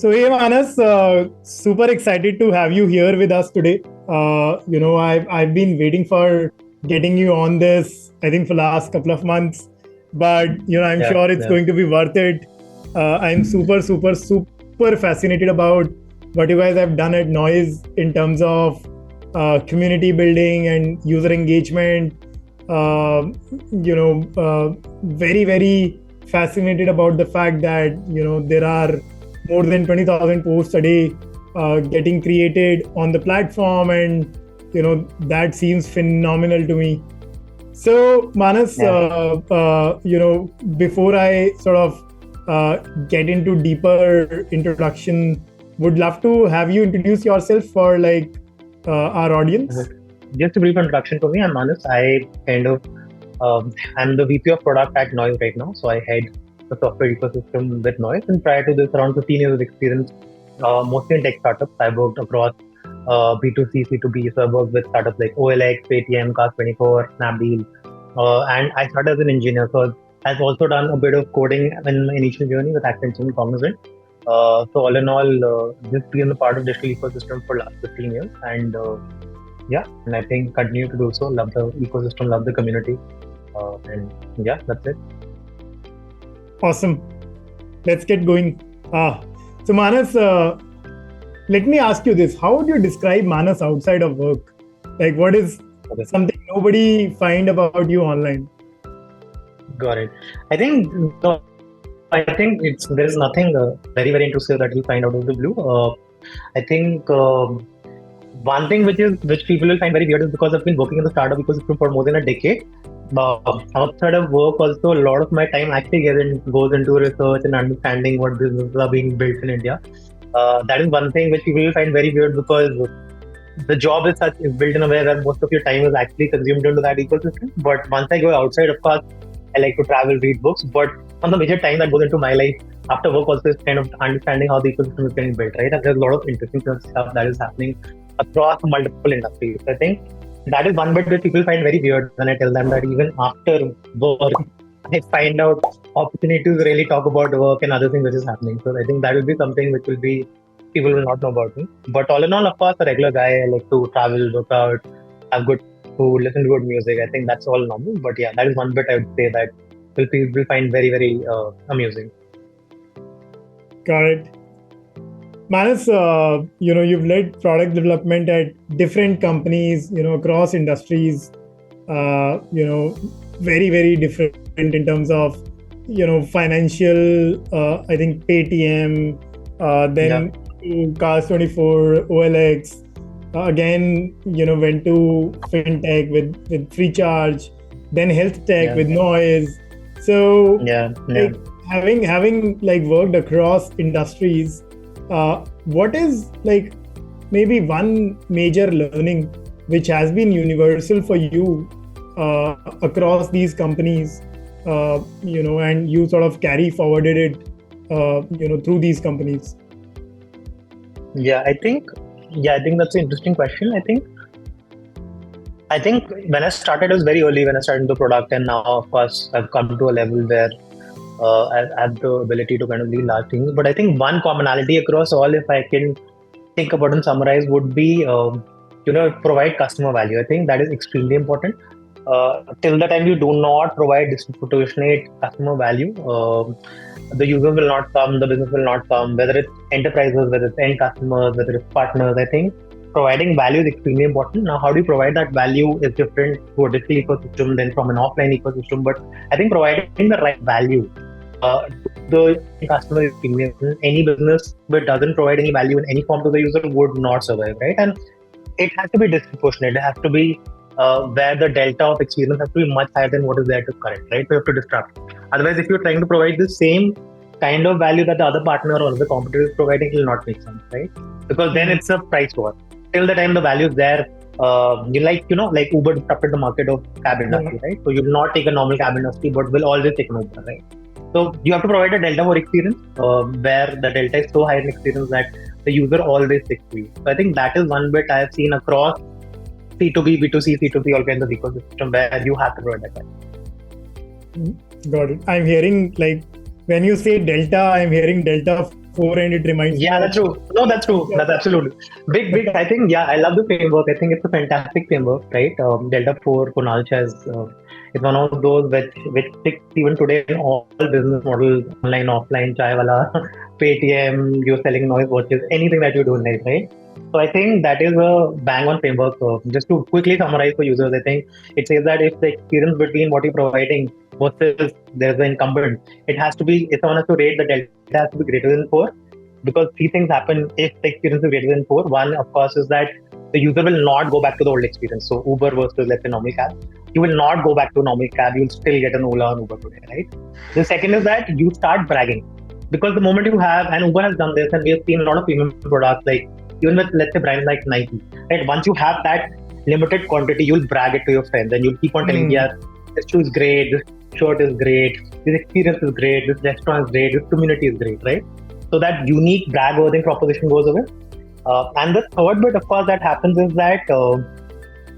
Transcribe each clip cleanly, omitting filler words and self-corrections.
Hey Manas, super excited to have you here with us today. I've been waiting for getting you on this, I think for last couple of months, but I'm Yeah, sure it's yeah, going to be worth it. I'm super fascinated about what you guys have done at Noise in terms of community building and user engagement. Uh, very fascinated about the fact that there are more than 20,000 posts a day getting created on the platform, and that seems phenomenal to me. So Manas, yeah. before I sort of get into deeper introduction, would love to have you introduce yourself for our audience. Mhm. Just a brief introduction to me. I'm Manas. I'm the VP of product at Noise right now. So I head the software ecosystem with Noise. And prior to this, around 15 years of experience, mostly in tech startups. I worked across B2C, C2B. So I worked with startups like OLX, Paytm, Cars24, Snapdeal. And I started as an engineer. So I've also done a bit of coding in my initial journey with Accenture and Cognizant. So all in all, just been a part of digital ecosystem for last 15 years. And I think continue to do so. Love the ecosystem, love the community, and yeah, that's it. Awesome. Let's get going. So Manas, let me ask you this: how would you describe Manas outside of work? Like, what is Okay, something nobody find about you online? got it. I think no, I think it's there is nothing very intrusive that you find out of the blue. I think one thing which people will find very weird is because I've been working in the startup ecosystem for more than a decade. Outside of work, also a lot of my time actually goes into research and understanding what businesses are being built in India. That is one thing which people will find very weird because the job is built in a way where most of your time is actually consumed into that ecosystem. But once I go outside, of course, I like to travel, read books. But on the major time that goes into my life after work also is kind of understanding how the ecosystem is getting built, right? And there's a lot of interesting stuff that is happening across multiple industries. I think that is one bit that people find very weird when I tell them that even after work, I find out opportunities to really talk about work and other things which is happening. So I think that will be something which will be people will not know about me. But all in all, of course, a regular guy. I like to travel, work out, have good food, listen to good music. I think that's all normal. But yeah, that is one bit I would say that people will find very amusing. Got it. Manas, you've led product development at different companies, across industries, very different in terms of, financial, I think Paytm, Yeah, then to Cars24, OLX, again, went to fintech with free charge, then health tech yeah, with noise. So, yeah. like having like worked across industries, what is like maybe one major learning which has been universal for you across these companies, and you sort of carry forwarded it, through these companies? Yeah, I think that's an interesting question. I think when I started, it was very early when I started the product, and now, of course, I've come to a level where I have the ability to kind of lead large teams. But I think one commonality across all, if I can think about and summarize, would be provide customer value. I think that is extremely important. Till the time you do not provide disproportionate customer value, the user will not come, the business will not come, whether it's enterprises, whether it's end customers, whether it's partners. I think providing value is extremely important. Now, how do you provide that value is different to a digital ecosystem than from an offline ecosystem. But I think providing the right value the customer is premium. Any business that doesn't provide any value in any form to the user would not survive, right? And it has to be disproportionate. It has to be where the delta of experience has to be much higher than what is there to current, right? So you have to disrupt. Otherwise, if you're trying to provide the same kind of value that the other partner or the competitor is providing, it will not make sense, right? Because then it's a price war. Till the time the value is there, like Uber disrupted the market of cab Yeah. industry, right? So you will not take a normal cab industry, but will always take an Uber, right? So you have to provide a delta for experience, where the delta is so high in experience that the user always sticks to you. So I think that is one bit I have seen across C2B, B2C, C2C, all kinds of ecosystem where you have to provide that. Got it. I'm hearing like when you say delta, I'm hearing delta 4 and it reminds me Yeah, of that's true. No, that's true. That's absolutely big. I think, yeah, I love the framework. I think it's a fantastic framework, right? Delta 4 Kunal has, it's one of those which sticks even today in all business models, online, offline, chai wala, Paytm, you're selling noise watches, anything that you do, right? So I think that is a bang on framework. Just to quickly summarize for users, I think it says that if the experience between what you're providing versus there's the incumbent, it has to be, if someone has to rate, the delta has to be greater than 4, because three things happen if the experience is greater than 4. One, of course, is that the user will not go back to the old experience. So Uber versus, let's say, normal cab. You will not go back to normal cab. You'll still get an Ola or Uber today, right? The second is that you start bragging, because the moment you have, and Uber has done this, and we have seen a lot of premium products, like even with, let's say, brands like Nike, right? Once you have that limited quantity, you'll brag it to your friends, and you'll keep on telling, yeah, this shoe is great, this shirt is great, this experience is great, this restaurant is great, this community is great, right? So that unique brag-worthy proposition goes away. And the third bit, of course, that happens is that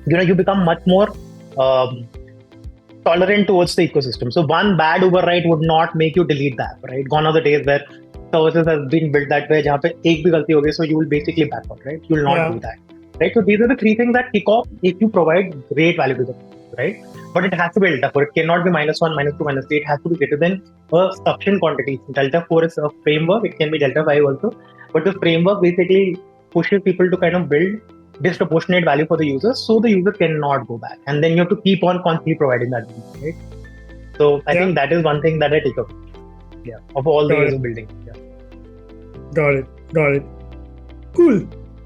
you become much more um, tolerant towards the ecosystem. So one bad Uber ride would not make you delete the app, right? Gone are the days where services has been built that way, जहाँ पे एक भी गलती हो गई, so you will basically back out, right? You will not do that, right? So these are the three things that kick off if you provide great value to the customer, right? But it has to be delta 4. It cannot be -1, -2, -3. It has to be greater than a sufficient quantity. Delta 4 is a framework. It can be delta 5 also. But the framework basically pushes people to kind of build disproportionate value for the user, so the user cannot go back. And then you have to keep on constantly providing that value, right? So I think that is one thing that I take up. Yeah, of all the ways of building. Yeah. Got it. Cool.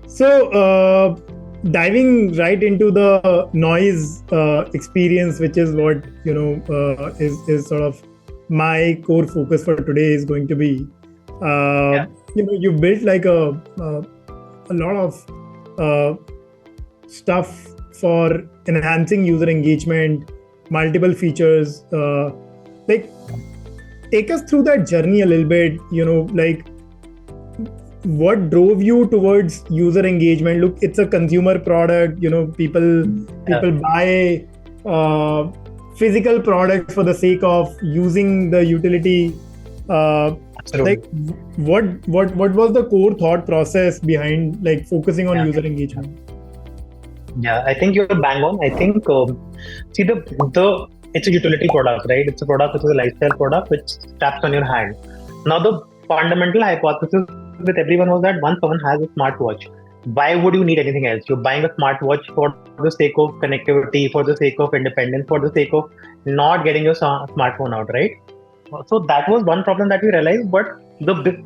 So diving right into the noise experience, which is what is sort of my core focus for today is going to be. You built like a lot of stuff for enhancing user engagement, multiple features. Like, take us through that journey a little bit. Like, what drove you towards user engagement? Look, it's a consumer product. People buy physical products for the sake of using the utility. Like, what was the core thought process behind like focusing on user engagement? Yeah, I think you're bang on. I think see the it's a utility product, right? It's a product which is a lifestyle product which taps on your hand. Now the fundamental hypothesis with everyone was that once someone has a smartwatch, why would you need anything else? You're buying a smartwatch for the sake of connectivity, for the sake of independence, for the sake of not getting your smartphone out, right? So that was one problem that we realized. But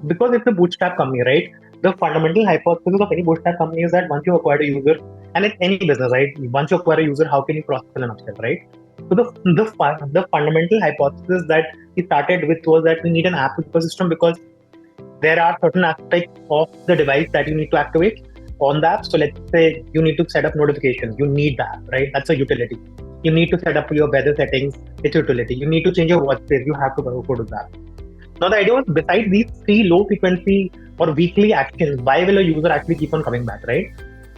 because it's a bootstrap company, right? The fundamental hypothesis of any bootstrap company is that once you acquire a user, and it's any business, right? Once you acquire a user, how can you cross-sell and upsell, right? So the fundamental hypothesis that we started with was that we need an app ecosystem, because there are certain aspects of the device that you need to activate on the app. So let's say you need to set up notifications. You need the app, right? That's a utility. You need to set up your weather settings. It's a utility. You need to change your watch face. You have to go to the app. Now the idea was, besides these three low frequency or weekly actions, why will a user actually keep on coming back, right?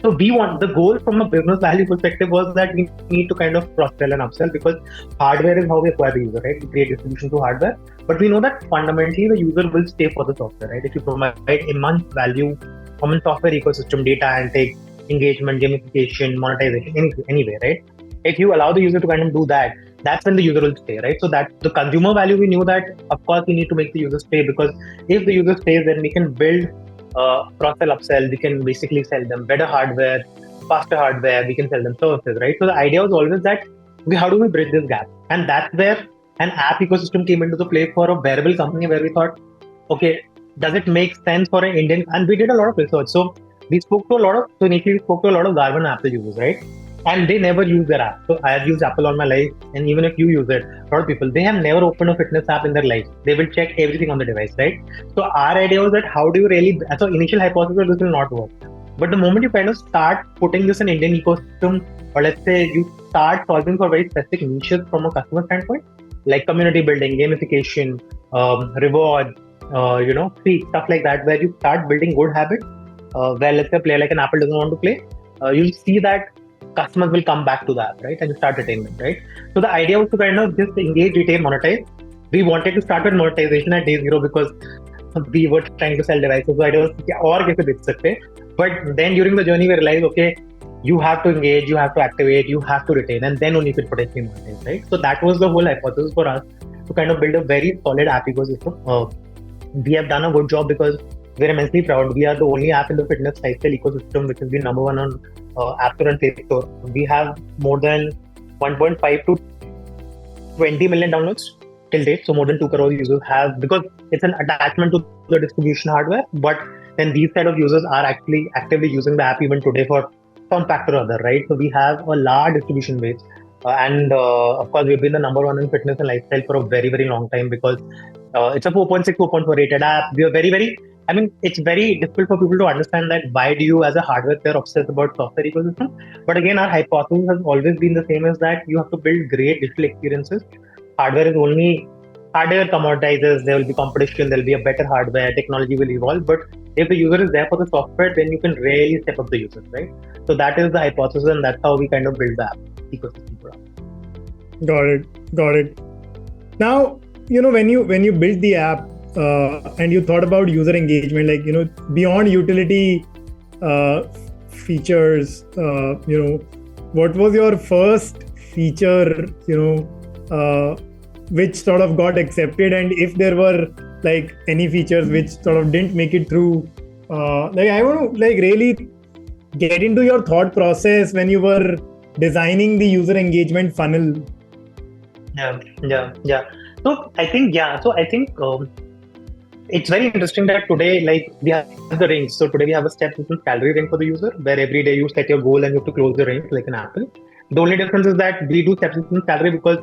So the goal from a business value perspective was that we need to kind of cross-sell and upsell, because hardware is how we acquire the user, right? We create distribution through hardware. But we know that fundamentally the user will stay for the software, right? If you provide immense value from a software ecosystem, data intake, engagement, gamification, monetization, anyway, right? If you allow the user to kind of do that, that's when the user will stay, right? So that the consumer value, we knew that, of course, we need to make the user stay, because if the user stays, then we can build cross-sell, upsell. We can basically sell them better hardware, faster hardware. We can sell them services, right? So the idea was always that, okay, how do we bridge this gap? And that's where an app ecosystem came into the play for a wearable company, where we thought, okay, does it make sense for an Indian? And we did a lot of research. So initially we spoke to a lot of Garmin Apple users, right? And they never use their app. So I have used Apple all my life, and even if you use it, a lot of people, they have never opened a fitness app in their life. They will check everything on the device, right? So our idea was that, how do you really, so initial hypothesis, this will not work. But the moment you kind of start putting this in Indian ecosystem, or let's say you start solving for very specific niches from a customer standpoint, like community building, gamification, reward, stuff like that, where you start building good habits, where let's say a player like an Apple doesn't want to play, you'll see that customers will come back to the app, right? And you start retaining them, right? So the idea was to kind of just engage, retain, monetize. We wanted to start with monetization at day zero, because we were trying to sell devices, so I don't or कैसे बेच सकते. But then during the journey we realized, okay, you have to engage, you have to activate, you have to retain, and then only you could potentially monetize, right? So that was the whole hypothesis for us to kind of build a very solid app ecosystem. We have done a good job because we're immensely proud. We are the only app in the fitness lifestyle ecosystem which has been number one on App Store and Play Store. We have more than 1.5 to 20 million downloads till date. So more than 2 crore users have, because it's an attachment to the distribution hardware. But then these kind of users are actually actively using the app even today for some factor or other, right? So we have a large distribution base. And of course, we've been the number one in fitness and lifestyle for a very, very long time because it's a 4.6, 4.4 rated app. We are very, very, I mean, it's very difficult for people to understand that why do you as a hardware player obsess about software ecosystem. But again, our hypothesis has always been the same, as that you have to build great digital experiences. Hardware is only, hardware commoditizes, there will be competition, there will be a better hardware, technology will evolve. But if the user is there for the software, then you can really step up the users, right? So that is the hypothesis, and that's how we kind of build the app ecosystem for us. Got it. Now, when you built the app and you thought about user engagement, like beyond utility features, what was your first feature, which sort of got accepted, and if there were like any features which sort of didn't make it through, like I want to like really get into your thought process when you were designing the user engagement funnel. Yeah. So I think it's very interesting that today, like, we have the range. So today we have a step system salary range for the user, where every day you set your goal and you have to close the range like an Apple. The only difference is that we do step system salary because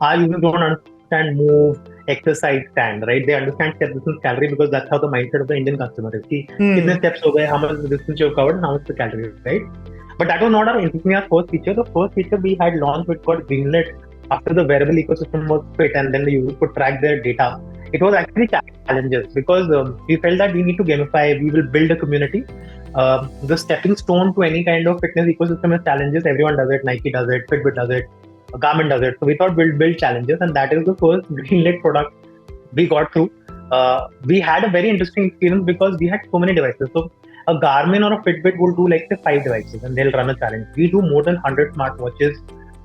our users don't understand move, exercise, stand, right? They understand step system salary because that's how the mindset of the Indian customer is. Kitne steps ho gaye, how much distance you've covered, and how much the calories, right? But that was not our first feature. The first feature we had launched, which got greenlit after the wearable ecosystem was fit, and then the users could track their data. It was actually challenges, because we felt that we need to gamify, we will build a community. The stepping stone to any kind of fitness ecosystem is challenges. Everyone does it. Nike does it, Fitbit does it, Garmin does it. So we thought we'll build challenges, and that is the first greenlit product we got through. We had a very interesting experience because we had so many devices. So a Garmin or a Fitbit will do, like, say, 5 devices and they'll run a challenge. We do more than 100 smartwatches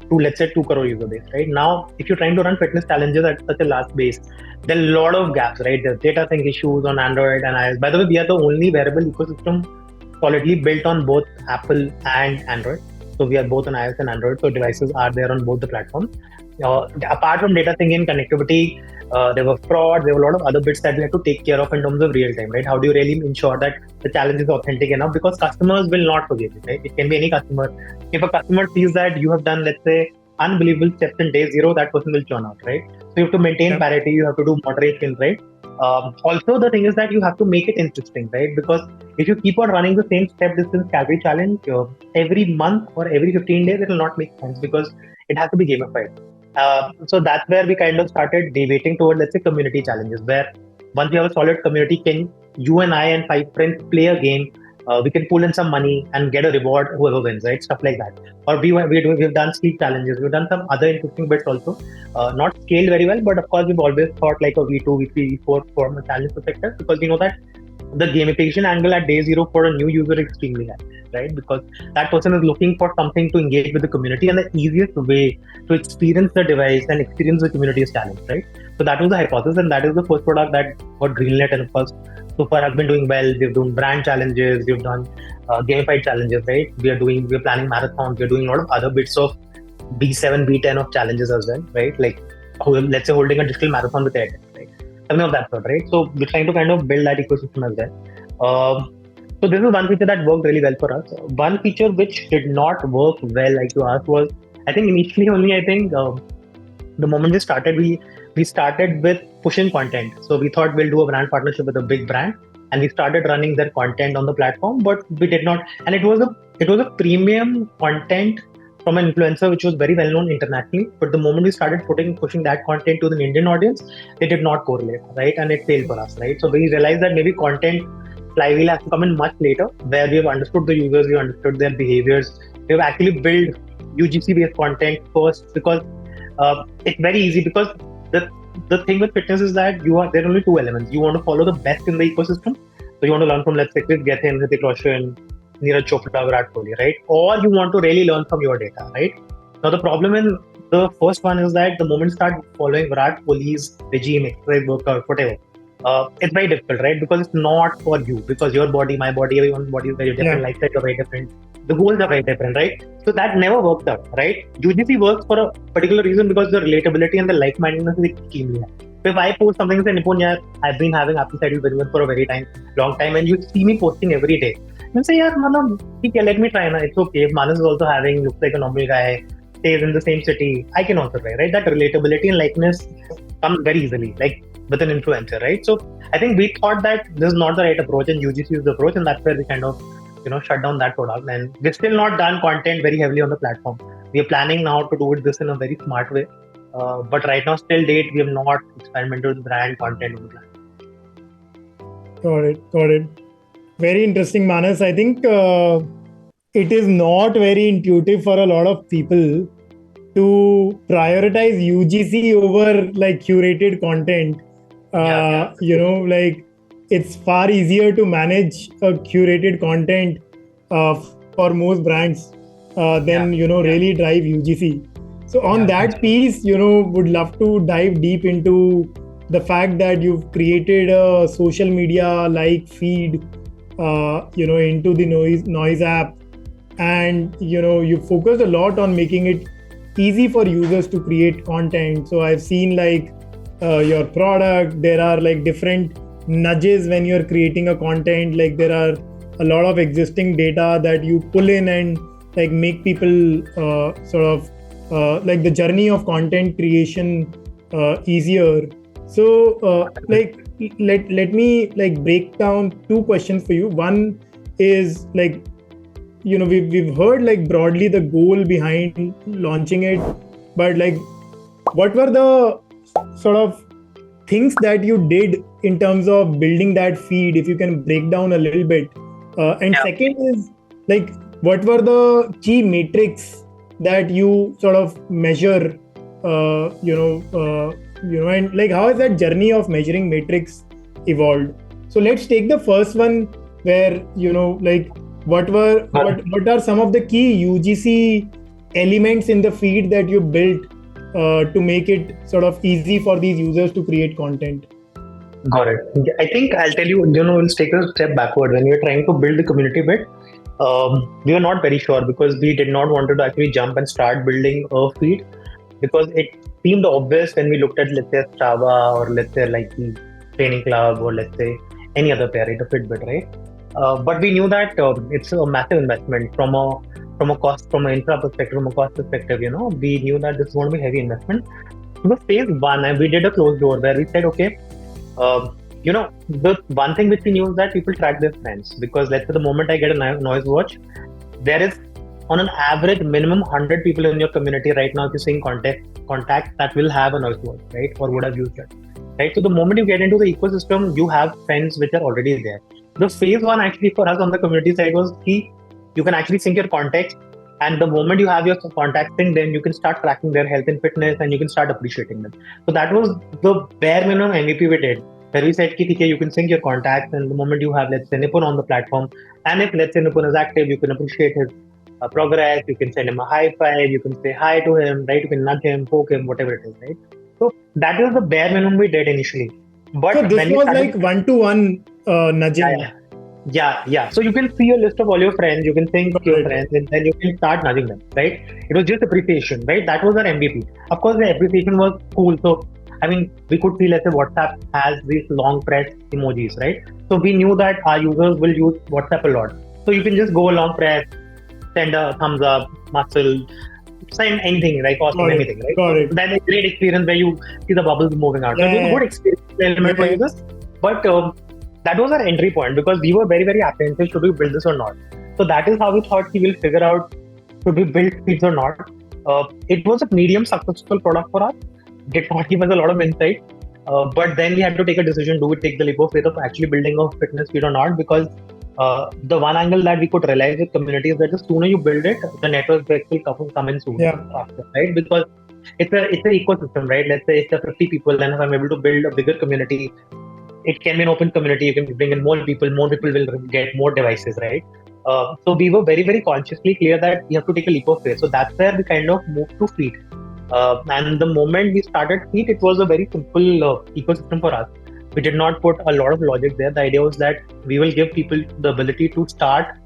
to, let's say, 2 crore user base, right? Now, if you're trying to run fitness challenges at such a large base, there are a lot of gaps, right? There's data sync issues on Android and iOS. By the way, we are the only wearable ecosystem solidly built on both Apple and Android. So we are both on iOS and Android. So devices are there on both the platforms. Apart from data sync and connectivity, there were fraud, there were a lot of other bits that we had to take care of in terms of real time, right? How do you really ensure that the challenge is authentic enough? Because customers will not forget it, right? It can be any customer. If a customer sees that you have done, let's say, unbelievable steps in day 0, that person will churn out, right? So you have to maintain parity, you have to do moderation, right? Also, the thing is that you have to make it interesting, right? Because if you keep on running the same step distance calorie challenge every month or every 15 days, it will not make sense because it has to be gamified. So that's where we kind of started debating toward, let's say, community challenges, where once we have a solid community, can you and I and 5 friends play a game? We can pull in some money and get a reward whoever wins, right? Stuff like that. Or we've done sleep challenges. We've done some other interesting bits also. Not scaled very well, but of course we've always thought like a V2, V3, V4 from a challenge perspective, because we know that the gamification angle at day 0 for a new user is extremely high, right? Because that person is looking for something to engage with the community, and the easiest way to experience the device and experience the community is challenge, right? So that was the hypothesis, and that is the first product that got greenlit, and of course so far has been doing well. We've done brand challenges, we've done gamified challenges, right? We're planning marathons, we're doing a lot of other bits of B7, B10 of challenges as well, right? Like, let's say, holding a digital marathon with Airtel, right? Something of that sort, right? So we're trying to kind of build that ecosystem as well. So this is one feature that worked really well for us. One feature which did not work well, like you asked, was, I think initially only, the moment we started, we started with pushing content. So we thought we'll do a brand partnership with a big brand, and we started running their content on the platform, but we did not. And it was a premium content from an influencer which was very well known internationally. But the moment we started pushing that content to the Indian audience, they did not correlate, right? And it failed for us, right? So we realized that maybe content flywheel has to come in much later, where we have understood the users, we understood their behaviors. We have actually built UGC based content first, because it's very easy, because the the thing with fitness is that there are only two elements. You want to follow the best in the ecosystem. So you want to learn from, let's say, Chris Gethin, Hrithik Roshan, Neeraj Chopra, Virat Kohli, right? Or you want to really learn from your data, right? Now the problem in the first one is that the moment you start following Virat Kohli's regime, exercise, workout, whatever, it's very difficult, right? Because it's not for you. Because your body, my body, everyone's body is very different. Lifestyles are very different. The goals are very different, right? So that never works out, right? UGC works for a particular reason because the relatability and the like-mindedness is extremely high. So if I post something and say, Nipun, yeah, I've been having apple cider vinegar for a very long time, and you see me posting every day, you say, yeah, okay, let me try. Na. It's okay. If Manas is also having, looks like a normal guy, stays in the same city, I can also try, right? That relatability and likeness comes very easily, like with an influencer, right? So I think we thought that this is not the right approach, and UGC is the approach, and that's where we kind of shut down that product. And we've still not done content very heavily on the platform. We are planning now to do this in a very smart way. But right now, still date, we have not experimented with brand content on the platform. Got it. Very interesting, Manas. I think it is not very intuitive for a lot of people to prioritize UGC over like curated content. Like it's far easier to manage a curated content for most brands than really drive UGC. So on that piece, would love to dive deep into the fact that you've created a social media like feed into the noise app, and you focused a lot on making it easy for users to create content. So I've seen like your product, there are like different nudges when you're creating a content. Like there are a lot of existing data that you pull in and like make people like the journey of content creation easier. So let me like break down two questions for you. One is like, we've heard like broadly the goal behind launching it, but like what were the sort of things that you did in terms of building that feed, if you can break down a little bit. Second is like, what were the key metrics that you sort of measure, and like how has that journey of measuring metrics evolved? So let's take the first one where, like what are some of the key UGC elements in the feed that you built to make it sort of easy for these users to create content? Got it. I think I'll tell you, we'll take a step backward. When we were trying to build the community bit, we were not very sure because we did not want to actually jump and start building a feed, because it seemed obvious when we looked at, let's say, Strava, or let's say like the training club, or let's say any other pair, right, a Fitbit, right? But we knew that it's a massive investment from an infra perspective, from a cost perspective. We knew that this is going to be heavy investment. So the phase one, and we did a closed door where we said, okay, the one thing which we knew is that people track their friends, because let's say the moment I get a noise watch, there is on an average minimum 100 people in your community right now, if you're seeing contacts that will have a noise watch, right, or would have used it, right? So the moment you get into the ecosystem, you have friends which are already there. The phase one actually for us on the community side was key. You can actually sync your contacts, and the moment you have your contacts synced, then you can start tracking their health and fitness, and you can start appreciating them. So that was the bare minimum MVP we did, where we said, okay, you can sync your contacts, and the moment you have, let's say, Nipun on the platform, and if let's say Nipun is active, you can appreciate his progress, you can send him a high five, you can say hi to him, right? You can nudge him, poke him, whatever it is, right? So that was the bare minimum we did initially. But so this was like one-to-one nudging. Yeah. So you can see a list of all your friends, you can sync your friends, and then you can start nudging them, right? It was just appreciation, right? That was our MVP. Of course, the appreciation was cool. So, I mean, we could see, let's say, WhatsApp has these long press emojis, right? So we knew that our users will use WhatsApp a lot. So you can just go long press, send a thumbs up, muscle, send anything, right? Awesome, anything, right? Got it. That's a great experience where you see the bubbles moving out. So it was a good experience element for users. But that was our entry point, because we were very, very apprehensive, should we build this or not? So that is how we thought we will figure out, should we build feeds or not? It was a medium successful product for us. Did not give us a lot of insight. But then we had to take a decision, do we take the leap of faith of actually building a fitness feed or not? Because the one angle that we could realize with community is that the sooner you build it, the network effects will come in soon after, right? Because it's an ecosystem, right? Let's say it's a 50 people, and if I'm able to build a bigger community, it can be an open community. You can bring in more people will get more devices, right? So we were very, very consciously clear that you have to take a leap of faith. So that's where we kind of moved to Feed. And the moment we started Feed, it was a very simple ecosystem for us. We did not put a lot of logic there. The idea was that we will give people the ability to start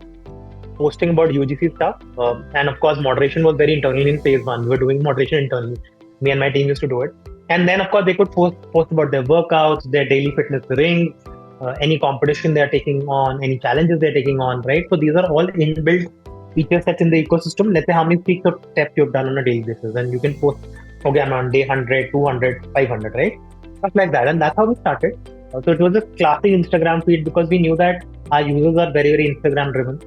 posting about UGC stuff. And of course, moderation was very internal in phase one. We were doing moderation internally. Me and my team used to do it. And then, of course, they could post about their workouts, their daily fitness rings, any competition they're taking on, any challenges they're taking on, right? So these are all inbuilt feature sets in the ecosystem. Let's say how many weeks of steps you've done on a daily basis. And you can post, okay, I'm on day 100, 200, 500, right? Stuff like that. And that's how we started. So it was a classic Instagram feed because we knew that our users are very, very Instagram driven.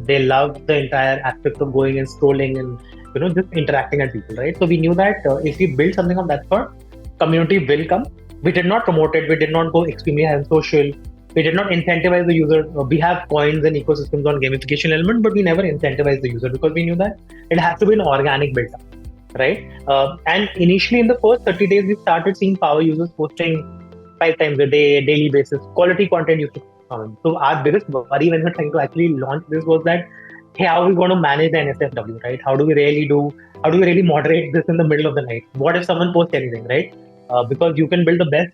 They love the entire aspect of going and scrolling and just interacting with people, right? So we knew that if we build something of that sort, community will come. We did not promote it. We did not go extremely high on social. We did not incentivize the user. We have coins and ecosystems on gamification element, but we never incentivized the user because we knew that it has to be an organic build-up, right? And initially in the first 30 days, we started seeing power users posting 5 times a day, daily basis. Quality content used to come in. So our biggest worry when we were trying to actually launch this was that, hey, how are we going to manage the NSFW, right? How do we really moderate this in the middle of the night? What if someone posts anything, right? Because you can build the best.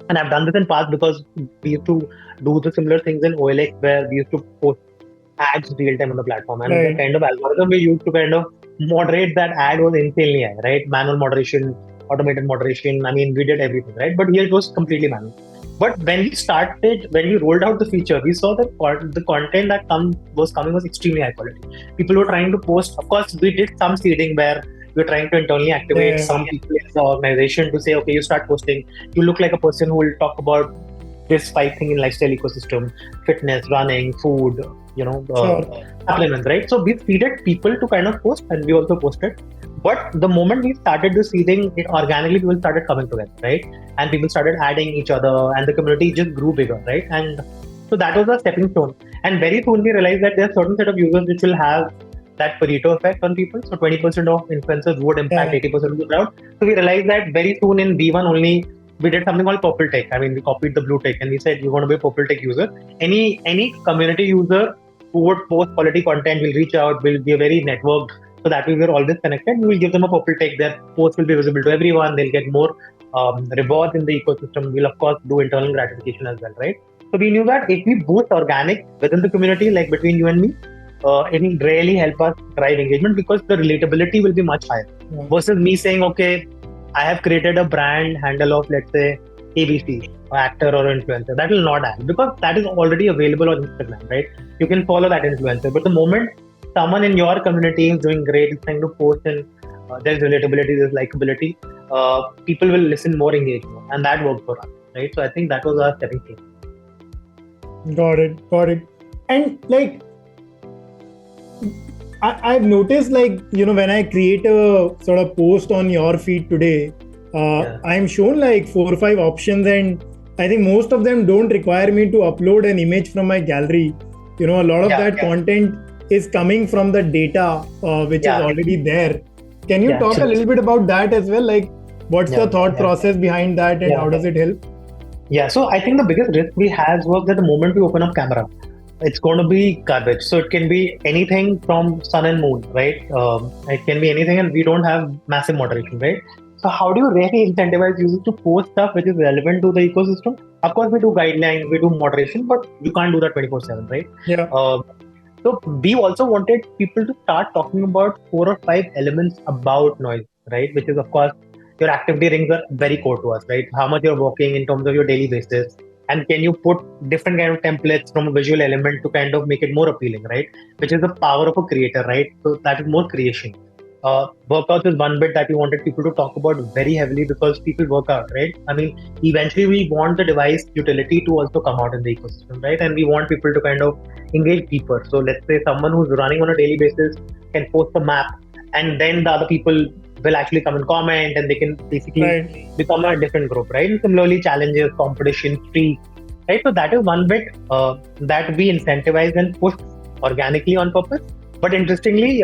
And I've done this in past because we used to do the similar things in OLX where we used to post ads real time on the platform. And the kind of algorithm we used to kind of moderate that ad was insanely high, right? Manual moderation, automated moderation. I mean, we did everything, right? But here it was completely manual. But when we rolled out the feature, we saw that the content that was coming was extremely high quality. People were trying to post. Of course, we did some seeding where we were trying to internally activate some people in the organization to say, okay, you start posting. You look like a person who will talk about this 5 thing in lifestyle ecosystem: fitness, running, food, supplements, right? So we seeded people to kind of post, and we also posted. But the moment we started the seeding, it organically people started coming together, right? And people started adding each other, and the community just grew bigger, right? And so that was a stepping stone. And very soon we realized that there are certain set of users which will have that Pareto effect on people. So 20% of influencers would impact 80% of the crowd. So we realized that very soon in V1 only, we did something called purple tech. I mean, we copied the blue tech and we said, you want to be a purple tech user. Any community user who would post quality content will reach out, will be very networked. So that way we're always connected. We will give them a purple tech. Their post will be visible to everyone. They'll get more rewards in the ecosystem. We'll of course do internal gratification as well, right? So we knew that if we boost organic within the community, like between you and me, it will really help us drive engagement because the relatability will be much higher versus me saying, okay, I have created a brand handle of, let's say, ABC, or actor or influencer. That will not add because that is already available on Instagram, right? You can follow that influencer. But the moment someone in your community is doing great, is trying to post and there's relatability, there's likability, people will listen more, engage more. And that worked for us, right? So I think that was our stepping stone. Got it. And like, I've noticed, like, when I create a sort of post on your feed today, I'm shown like 4 or 5 options, and I think most of them don't require me to upload an image from my gallery. A lot of that content is coming from the data which is already there. Can you talk a little bit about that as well? Like, what's the thought process behind that, and how does it help? Yeah, so I think the biggest risk we had was that the moment we open up camera, it's going to be garbage. So it can be anything from sun and moon, right? It can be anything, and we don't have massive moderation, right? So how do you really incentivize users to post stuff which is relevant to the ecosystem? Of course, we do guidelines, we do moderation, but you can't do that 24/7, right? Yeah. So we also wanted people to start talking about 4 or 5 elements about noise, right? Which is, of course, your activity rings are very core to us, right? How much you're working in terms of your daily basis. And can you put different kind of templates from a visual element to kind of make it more appealing, right? Which is the power of a creator, right? So that is more creation. Workouts is one bit that we wanted people to talk about very heavily because people work out, right? I mean, eventually we want the device utility to also come out in the ecosystem, right? And we want people to kind of engage deeper. So let's say someone who's running on a daily basis can post a map, and then the other people will actually come and comment, and they can basically become a different group, right? And similarly, challenges, competition, streaks, right? So that is one bit that we incentivize and push organically on purpose. But interestingly,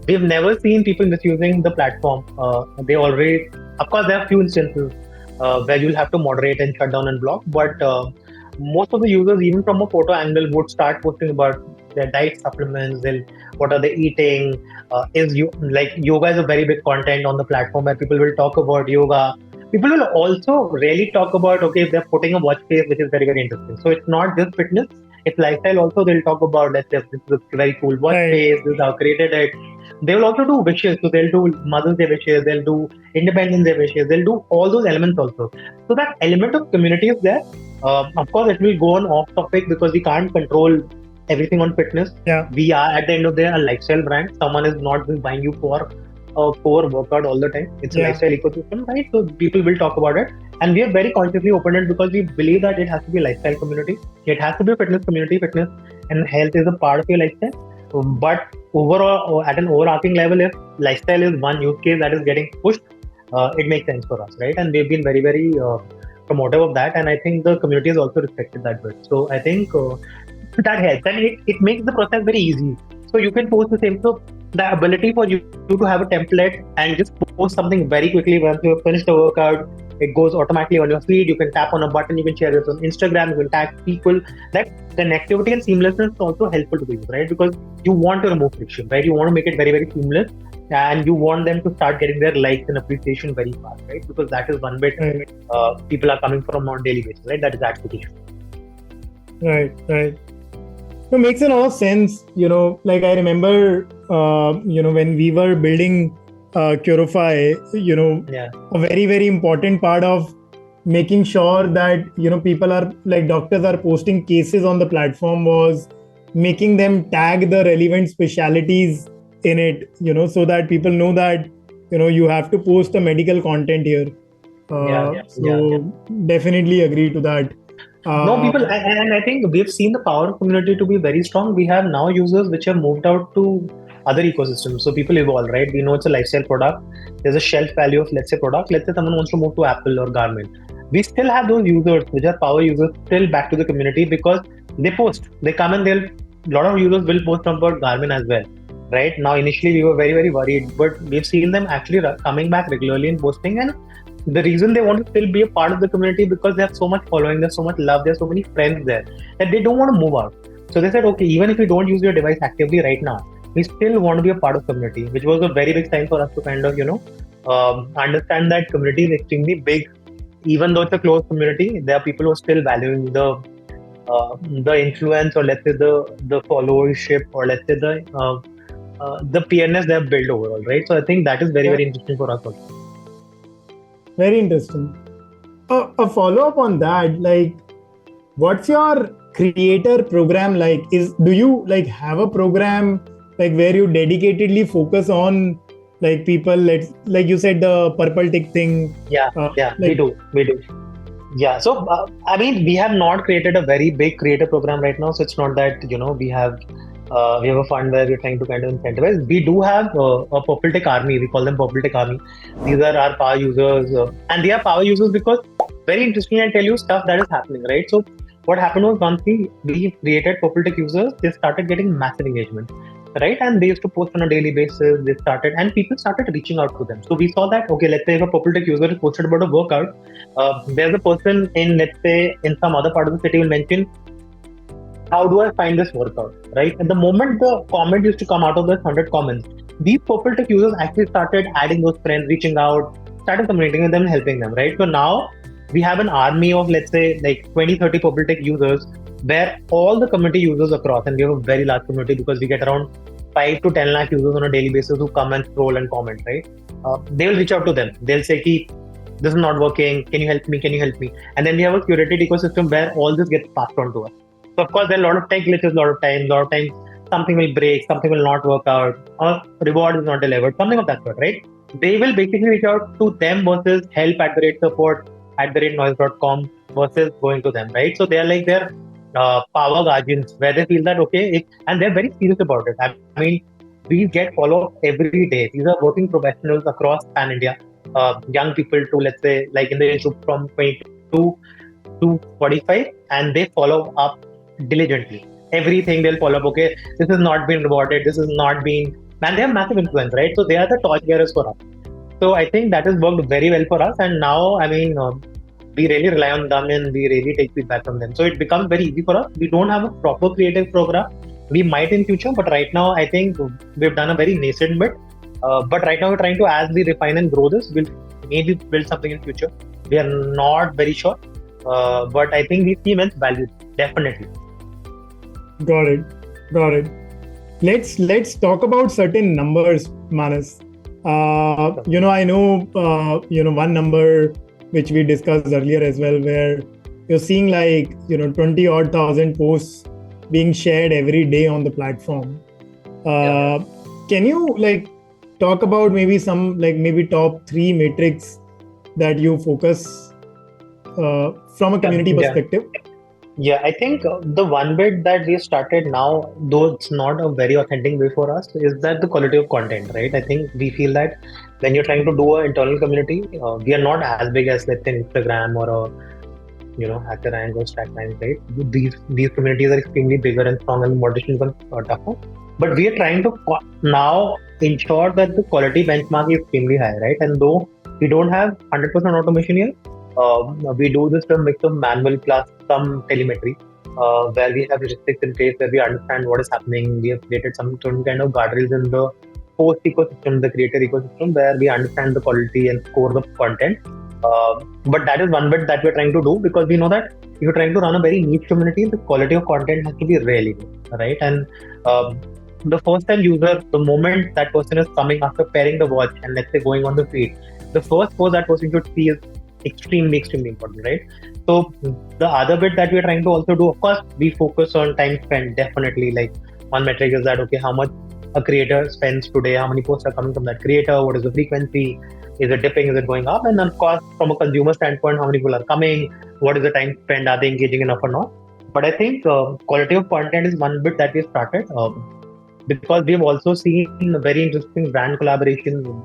we've never seen people misusing the platform. They already, of course, there are few instances where you'll have to moderate and shut down and block, but most of the users, even from a photo angle, would start posting about their diet supplements, what are they eating. Is you like yoga is a very big content on the platform where people will talk about yoga. People will also really talk about, okay, if they're putting a watch face, which is very, very interesting. So it's not just fitness, it's lifestyle also. They'll talk about, let's say, this is a very cool watch Right. face, this is how I created it. They will also do wishes. So they'll do Mother's Day wishes, they'll do Independence Day wishes, they'll do all those elements also. So that element of community is there. Of course, it will go on off topic because we can't control everything on fitness. Yeah. We are at the end of the day a lifestyle brand. Someone is not just buying you for a core workout all the time. It's a lifestyle ecosystem, right? So people will talk about it, and we are very consciously opened it because we believe that it has to be a lifestyle community. It has to be a fitness community. Fitness and health is a part of your lifestyle. But overall, at an overarching level, if lifestyle is one use case that is getting pushed, it makes sense for us, right? And we've been very, very promotive of that, and I think the community has also respected that bit. So I think that helps, and it makes the process very easy. So you can post the same. So the ability for you to have a template and just post something very quickly once you have finished the workout, it goes automatically on your feed. You can tap on a button, you can share this on Instagram, you can tag people. That connectivity and seamlessness is also helpful to people, right? Because you want to remove friction, right? You want to make it very, very seamless, and you want them to start getting their likes and appreciation very fast, right? Because that is one bit people are coming from on daily basis, right? That is gratification. Right. It makes a lot of sense. Like I remember, when we were building Curify, a very, very important part of making sure that, people are like doctors are posting cases on the platform was making them tag the relevant specialities in it, so that people know that, you have to post a medical content here. Definitely agree to that. No, people, and I think we've seen the power of community to be very strong. We have now users which have moved out to other ecosystems. So people evolve, right? We know it's a lifestyle product. There's a shelf value of, let's say, product. Let's say someone wants to move to Apple or Garmin. We still have those users, which are power users, still back to the community because they post. They come and a lot of users will post about Garmin as well, right? Now, initially we were very, very worried, but we've seen them actually coming back regularly and posting, and the reason they want to still be a part of the community because they have so much following, there's so much love, there's so many friends there that they don't want to move out. So they said, okay, even if we don't use your device actively right now, we still want to be a part of community, which was a very big sign for us to kind of, understand that community is extremely big. Even though it's a closed community, there are people who are still valuing the influence, or let's say the followership, or let's say the PNS they have built overall, right? So I think that is very, very interesting for us also. Very interesting. A follow-up on that, like, what's your creator program like? Do you like have a program like where you dedicatedly focus on like people? Like you said, the purple tick thing. We do. Yeah. So I mean, we have not created a very big creator program right now. So it's not that we have a fund where we're trying to kind of incentivize. We do have a Purple Tech Army. We call them Purple Tech Army. These are our power users, and they are power users because very interesting. I tell you stuff that is happening, right? So what happened was once we created Purple Tech users, they started getting massive engagement, right? And they used to post on a daily basis. They started, and people started reaching out to them. So we saw that, okay, let's say if a Purple Tech user is posted about a workout, there's a person in, let's say, in some other part of the city will mention, how do I find this workout, right? And the moment the comment used to come out of those 100 comments, these Purple Tech users actually started adding those friends, reaching out, started communicating with them and helping them, right? So now we have an army of, let's say, like 20-30 Purple Tech users where all the community users across, and we have a very large community because we get around 5 to 10 lakh users on a daily basis who come and scroll and comment, right? They will reach out to them. They'll say, this is not working. Can you help me? And then we have a curated ecosystem where all this gets passed on to us. So of course, there are a lot of tech glitches, a lot of times something will break, something will not work out, or reward is not delivered, something of that sort, right? They will basically reach out to them versus help@support@noise.com versus going to them, right? So they are like their power guardians where they feel that, and they're very serious about it. I mean, we get follow-up every day. These are working professionals across Pan India, young people to, let's say, like in the age group from 22 to 45, and they follow up diligently. Everything they'll follow up. Okay, this has not been rewarded. This has not been and they have massive influence, right? So they are the torch bearers for us. So I think that has worked very well for us. And now, I mean, we really rely on them and we really take feedback from them. So it becomes very easy for us. We don't have a proper creative program. We might in future, but right now I think we've done a very nascent bit. But right now we're trying to, as we refine and grow this, we'll maybe build something in future. We are not very sure, but I think we see immense value, definitely. Got it. Got it. Let's talk about certain numbers, Manas. I know one number which we discussed earlier as well, where you're seeing 20 odd thousand posts being shared every day on the platform. Can you talk about maybe some maybe top three metrics that you focus from a community perspective? Yeah, I think the one bit that we started now, though it's not a very authentic way for us, is that the quality of content, right? I think we feel that when you're trying to do an internal community, we are not as big as let's say Instagram or Hacker Rank or Stackline, right? These communities are extremely bigger and strong, and moderation becomes tougher. But we are trying to now ensure that the quality benchmark is extremely high, right? And though we don't have 100% automation here, we do this with a mix of manual plus some telemetry, where we have heuristics in place where we understand what is happening. We have created some kind of guardrails in the post ecosystem, the creator ecosystem, where we understand the quality and score the content. But that is one bit that we're trying to do, because we know that if you're trying to run a very niche community, the quality of content has to be really good, right? And the first time user, the moment that person is coming after pairing the watch and let's say going on the feed, the first post that person should see is extremely important, right? So the other bit that we're trying to also do, of course, we focus on time spent. Definitely, like one metric is that okay, how much a creator spends today, how many posts are coming from that creator, what is the frequency, is it dipping, is it going up, and then of course from a consumer standpoint, how many people are coming, what is the time spent, are they engaging enough or not. But I think quality of content is one bit that we started, because we've also seen very interesting brand collaboration.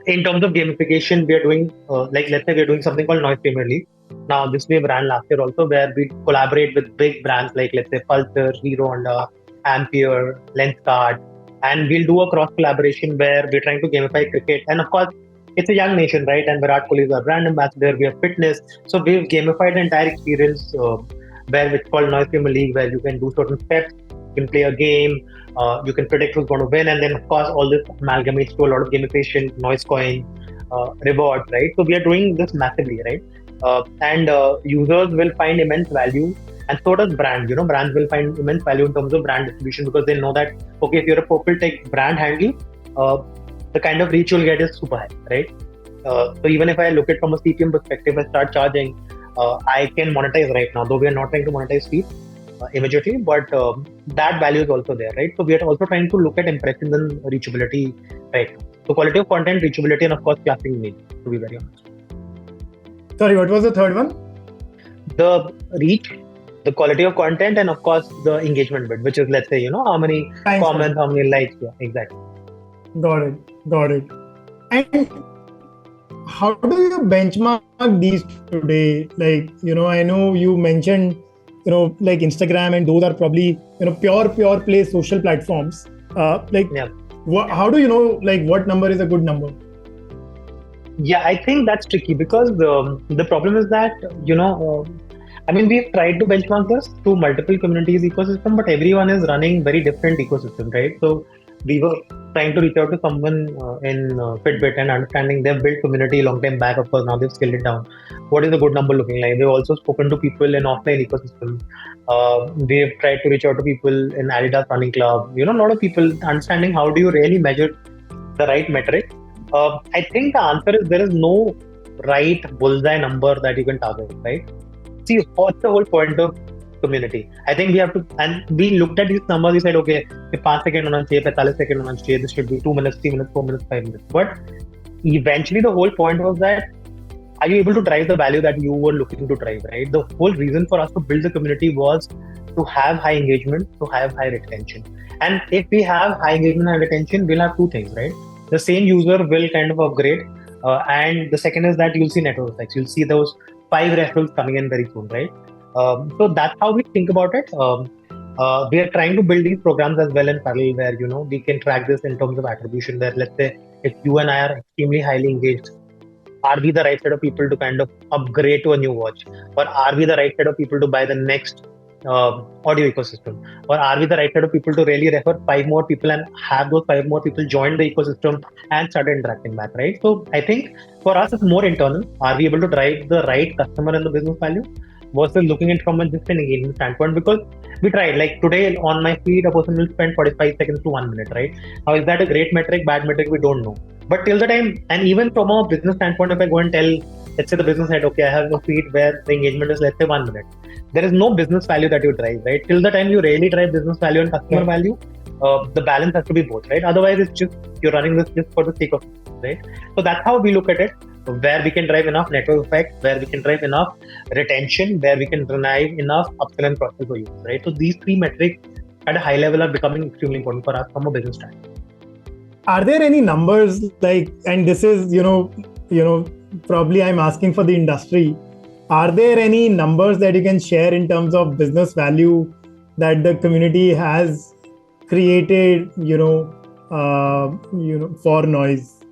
In terms of gamification, we are doing let's say we're doing something called Noise Premier League. Now this we ran last year also, where we collaborate with big brands like let's say Pulsar, Hero Honda, Ampere, Lenskart, and we'll do a cross collaboration where we're trying to gamify cricket. And of course, it's a young nation, right? And Virat Kohli is our brand ambassador. We have fitness, so we've gamified the entire experience, where it's called Noise Premier League, where you can do certain steps, you can play a game, you can predict who's going to win, and then of course all this amalgamates to a lot of gamification, noise coin, rewards, right? So we are doing this massively, right? And users will find immense value, and so does brands. Brands will find immense value in terms of brand distribution, because they know that okay, if you're a Purple Tech brand handle, the kind of reach you'll get is super high, right? So even if I look at from a CPM perspective, I start charging, I can monetize right now, though we are not trying to monetize fees immediately, but that value is also there, right? So we are also trying to look at impressions and reachability right now. So quality of content, reachability, and of course classing mail, to be very honest. Sorry, what was the third one? The reach, the quality of content, and of course the engagement bit, which is let's say how many comments, how many likes. Yeah, exactly. Got it. And how do you benchmark these today? I know you mentioned like Instagram, and those are probably pure play social platforms. How do you know what number is a good number? Yeah, I think that's tricky, because the problem is that I mean, we've tried to benchmark this to multiple communities ecosystem, but everyone is running very different ecosystem, right? So we were trying to reach out to someone in Fitbit and understanding they've built community long time back. Of course, now they've scaled it down. What is a good number looking like? They've also spoken to people in offline ecosystem. They've tried to reach out to people in Adidas Running Club. A lot of people understanding how do you really measure the right metric. I think the answer is there is no right bullseye number that you can target, right? See, what's the whole point of community? I think we have to, and we looked at these numbers, we said, okay, 5 seconds hona chahiye, 45 seconds hona chahiye, this should be 2 minutes, 3 minutes, 4 minutes, 5 minutes. But eventually the whole point was that, are you able to drive the value that you were looking to drive, right? The whole reason for us to build the community was to have high engagement, to have high retention. And if we have high engagement and retention, we'll have two things, right? The same user will kind of upgrade. And the second is that you'll see network effects. You'll see those 5 referrals coming in very soon, right? So that's how we think about it. We are trying to build these programs as well in parallel where, we can track this in terms of attribution, where let's say if you and I are extremely highly engaged, are we the right set of people to kind of upgrade to a new watch, or are we the right set of people to buy the next audio ecosystem, or are we the right set of people to really refer five more people and have those five more people join the ecosystem and start interacting back, right? So I think for us it's more internal. Are we able to drive the right customer and the business value versus looking at from just an engagement standpoint? Because we tried, like today on my feed a person will spend 45 seconds to 1 minute, right? Now is that a great metric, bad metric? We don't know. But till the time, and even from a business standpoint, if I go and tell, let's say the business head, okay, I have a feed where the engagement is, let's say, 1 minute, there is no business value that you drive, right? Till the time you really drive business value and customer value, the balance has to be both, right? Otherwise, it's just you're running this just for the sake of it, right? So that's how we look at it, where we can drive enough network effect, where we can drive enough retention, where we can drive enough upsell and cross-sell for you, right? So these three metrics at a high level are becoming extremely important for us from a business standpoint. Are there any numbers, like, and this is, probably I'm asking for the industry, are there any numbers that you can share in terms of business value that the community has created, for Noise?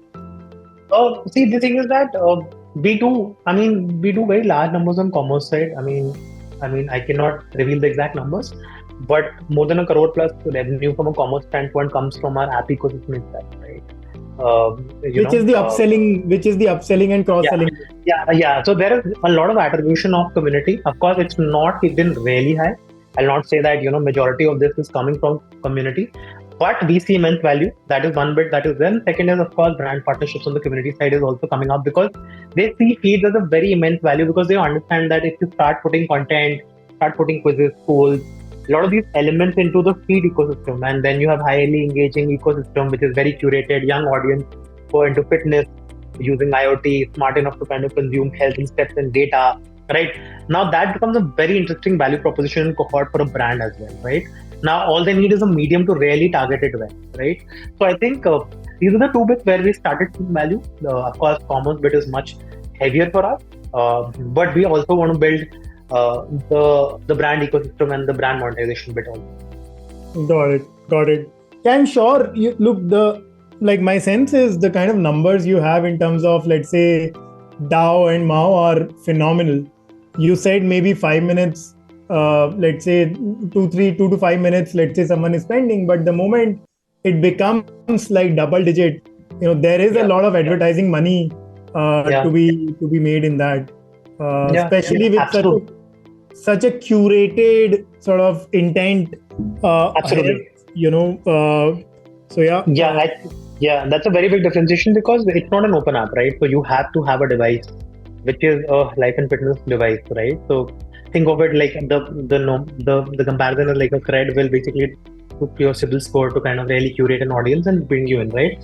See, the thing is that we do very large numbers on commerce side. I cannot reveal the exact numbers, but more than 1 crore plus revenue from a commerce standpoint comes from our app ecosystem itself, right? Which is the upselling and cross-selling? Yeah. So there is a lot of attribution of community. Of course, it's not been really high. I'll not say that, majority of this is coming from community, but we see immense value. That is one bit that is there. Second is, of course, brand partnerships on the community side is also coming up, because they see feeds as a very immense value, because they understand that if you start putting content, start putting quizzes, polls, a lot of these elements into the feed ecosystem, and then you have highly engaging ecosystem which is very curated, young audience who are into fitness, using IoT, smart enough to kind of consume health and steps and data, right? Now that becomes a very interesting value proposition and cohort for a brand as well, right? Now all they need is a medium to really target it well, right? So I think these are the two bits where we started seeing value. Of course, commerce bit is much heavier for us, but we also want to build the brand ecosystem and the brand monetization bit also. Got it. Yeah, I'm sure my sense is the kind of numbers you have in terms of, let's say, DAO and MAO are phenomenal. You said maybe 5 minutes, let's say 2 to 5 minutes, let's say someone is spending, but the moment it becomes like double digit, there is a lot of advertising money to be made in that, especially with such a curated sort of intent. Absolutely. That's a very big differentiation, because it's not an open app, right? So you have to have a device which is a life and fitness device, right? So think of it like the comparison is like a cred will basically put your CIBIL score to kind of really curate an audience and bring you in, right?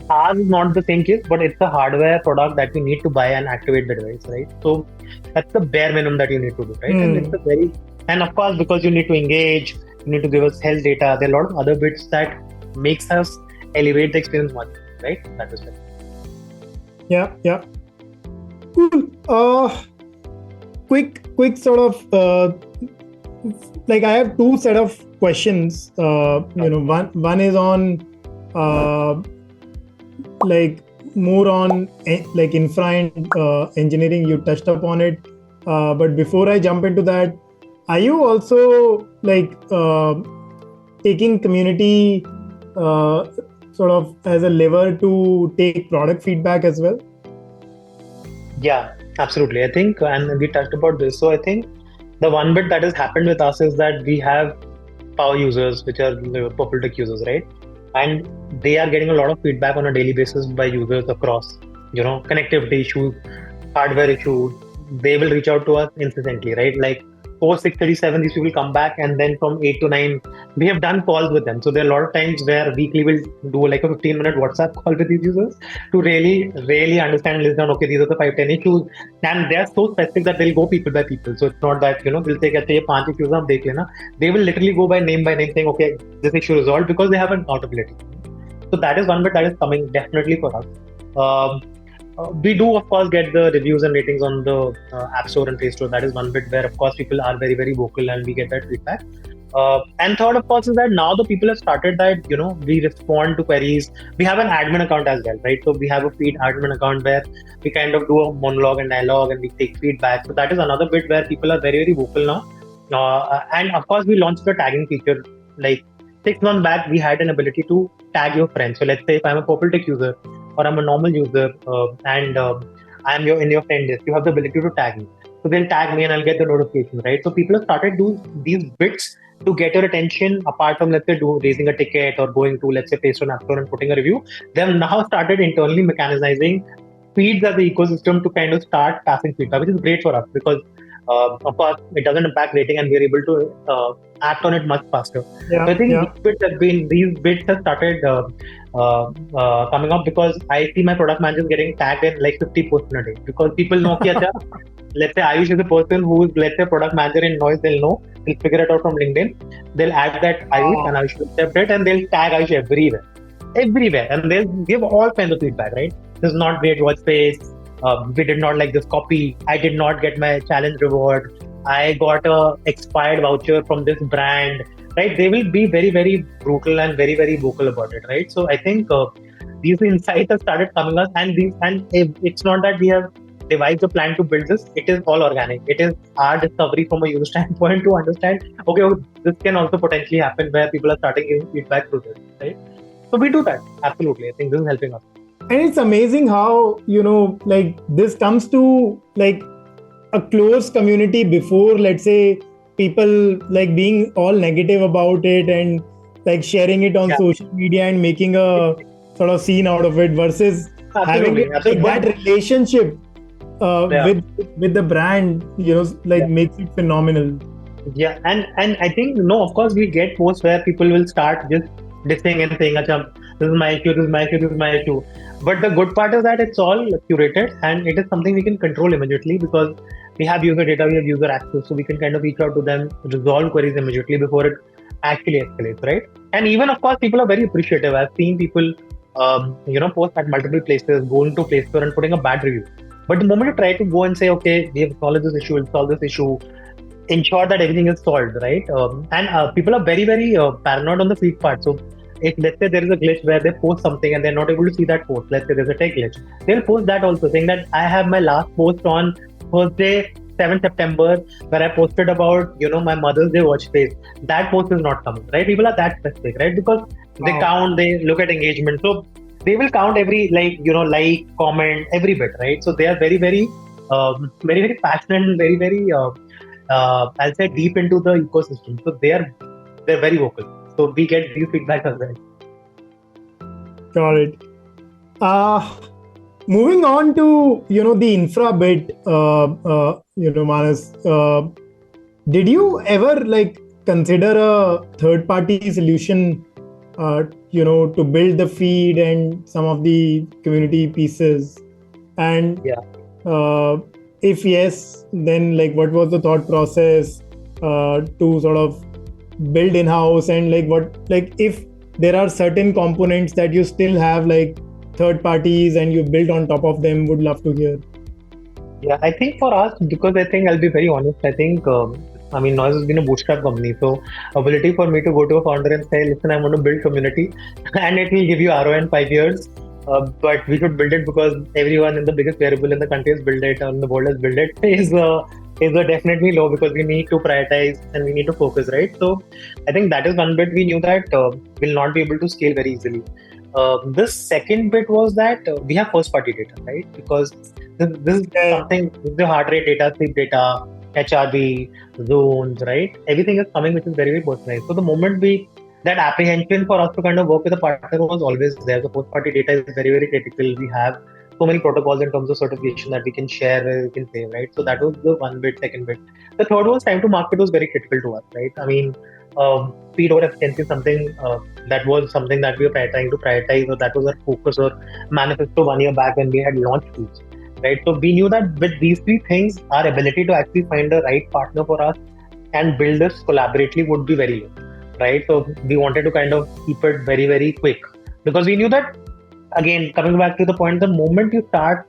Ours is not the same case, but it's a hardware product that you need to buy and activate the device, right? So that's the bare minimum that you need to do, right? And of course, because you need to engage, you need to give us health data. There are a lot of other bits that makes us elevate the experience much, right? That is it. Yeah. Cool. Quick sort of I have two set of questions. One is on more on infra and engineering. You touched upon it, but before I jump into that, are you also taking community sort of as a lever to take product feedback as well? Yeah, absolutely. I think, and we touched about this. So I think the one bit that has happened with us is that we have power users, which are purple tech users, right? And they are getting a lot of feedback on a daily basis by users across, connectivity issues, hardware issues. They will reach out to us instantly, right? Like post 6:37, these people come back, and then from 8 to 9, we have done calls with them. So there are a lot of times where weekly we'll do like a 15-minute WhatsApp call with these users to really understand and listen. Okay, these are the 5-10 issues, and they are so specific that they'll go people by people. So it's not that they'll take 5 issues and they will literally go by name saying, okay, this issue resolved, because they have an accountability. So that is one bit that is coming definitely for us. We do, of course, get the reviews and ratings on the App Store and Play Store. That is one bit where, of course, people are very, very vocal and we get that feedback. And third, of course, is that now the people have started that, we respond to queries. We have an admin account as well, right? So we have a feed admin account where we kind of do a monologue and dialogue and we take feedback. So that is another bit where people are very, very vocal now. And of course, we launched the tagging feature. Like 6 months back, we had an ability to tag your friends. So let's say if I'm a Purple Tech user or I'm a normal user and I'm in your friend list, you have the ability to tag me. So they'll tag me and I'll get the notification, right? So people have started doing these bits to get your attention apart from, let's say, raising a ticket or going to, let's say, Play Store and App Store and putting a review. They have now started internally mechanizing feeds as the ecosystem to kind of start passing feedback, which is great for us because, of course, it doesn't impact rating and we're able to act on it much faster. Yeah, so I think yeah. these bits have started coming up because I see my product managers getting tagged in like 50 posts in a day because people know that, let's say Ayush is a person who's, let's say, product manager in Noise, they'll figure it out from LinkedIn. They'll add that Ayush and Ayush will accept it and they'll tag Ayush everywhere. And they'll give all kinds of feedback, right? This is not great watch face. We did not like this copy. I did not get my challenge reward. I got a expired voucher from this brand, right? They will be very, very brutal and very, very vocal about it, right? So I think these insights have started coming us, and it's not that we have devised a plan to build this. It is all organic. It is our discovery from a user standpoint to understand, okay, this can also potentially happen where people are starting giving feedback to this, right? So we do that. Absolutely. I think this is helping us. And it's amazing how, like this comes to like a close community before, let's say, people like being all negative about it and like sharing it on social media and making a sort of scene out of it versus having that relationship with the brand, makes it phenomenal. Yeah, and I think, of course, we get posts where people will start just dissing and saying, "Acha, this is my issue, this is my issue, this is my issue." But the good part is that it's all curated and it is something we can control immediately because we have user data, we have user access, so we can kind of reach out to them, resolve queries immediately before it actually escalates, right? And even, of course, people are very appreciative. I've seen people, post at multiple places, go into Play Store and putting a bad review. But the moment you try to go and say, okay, we have solved this issue, we'll solve this issue, ensure that everything is solved, right? And people are very, very paranoid on the feed part. So if, let's say, there is a glitch where they post something and they're not able to see that post, let's say there's a tech glitch, they'll post that also, saying that I have my last post on Thursday, 7th September, where I posted about, my Mother's Day watch face. That post is not coming, right? People are that specific, right? Because they count, they look at engagement. So they will count every, like, comment, every bit, right? So they are very, very, very, very passionate and very, very, I'll say, deep into the ecosystem. So they're very vocal. So we get these feedback as well. Got it. Moving on to, the infra bit, Manas, did you ever consider a third-party solution, to build the feed and some of the community pieces? And if yes, then what was the thought process to sort of build in-house, and if there are certain components that you still have third parties and you build on top of them, would love to hear. Yeah, I think for us, because I think I'll be very honest, I think Noise has been a bootstrap company, so ability for me to go to a founder and say, listen, I'm going to build community and it will give you ROI in 5 years, but we should build it because everyone in the biggest wearable in the country has built it and the world has built it, is definitely low because we need to prioritize and we need to focus, right? So I think that is one bit we knew that we'll not be able to scale very easily. The second bit was that we have first party data, right? Because this is something, the heart rate data, sleep data, HRV, zones, right? Everything is coming, which is very, very personalized. So the moment that apprehension for us to kind of work with a partner was always there. The first party data is very, very critical. We have so many protocols in terms of certification that we can share, where we can save, right? So that was the one bit. Second bit. The third was time to market was very critical to us, right? Speed over efficiency is something that was something that we were trying to prioritize, or that was our focus or manifesto 1 year back when we had launched Feeds, right? So we knew that with these three things, our ability to actually find the right partner for us and build this collaboratively would be very low, right? So we wanted to kind of keep it very, very quick because we knew that, again, coming back to the point, the moment you start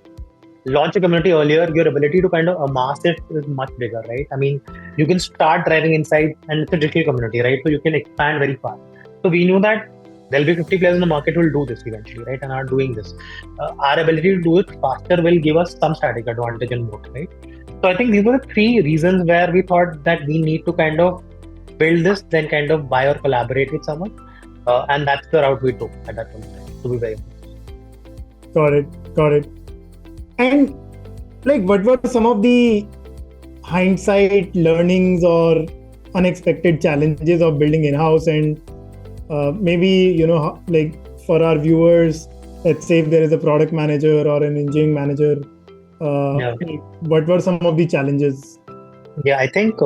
launch a community earlier, your ability to kind of amass it is much bigger, right? I mean, you can start driving insights, and it's a digital community, right? So you can expand very fast. So we knew that there'll be 50 players in the market who will do this eventually, right? And are doing this. Our ability to do it faster will give us some static advantage and moat, right? So I think these were the three reasons where we thought that we need to kind of build this, then kind of buy or collaborate with someone. And that's the route we took at that point in time, to be very honest. Got it. Got it. And like, what were some of the hindsight learnings or unexpected challenges of building in-house? And maybe, like for our viewers, let's say if there is a product manager or an engineering manager, Yeah. what were some of the challenges? Yeah, I think,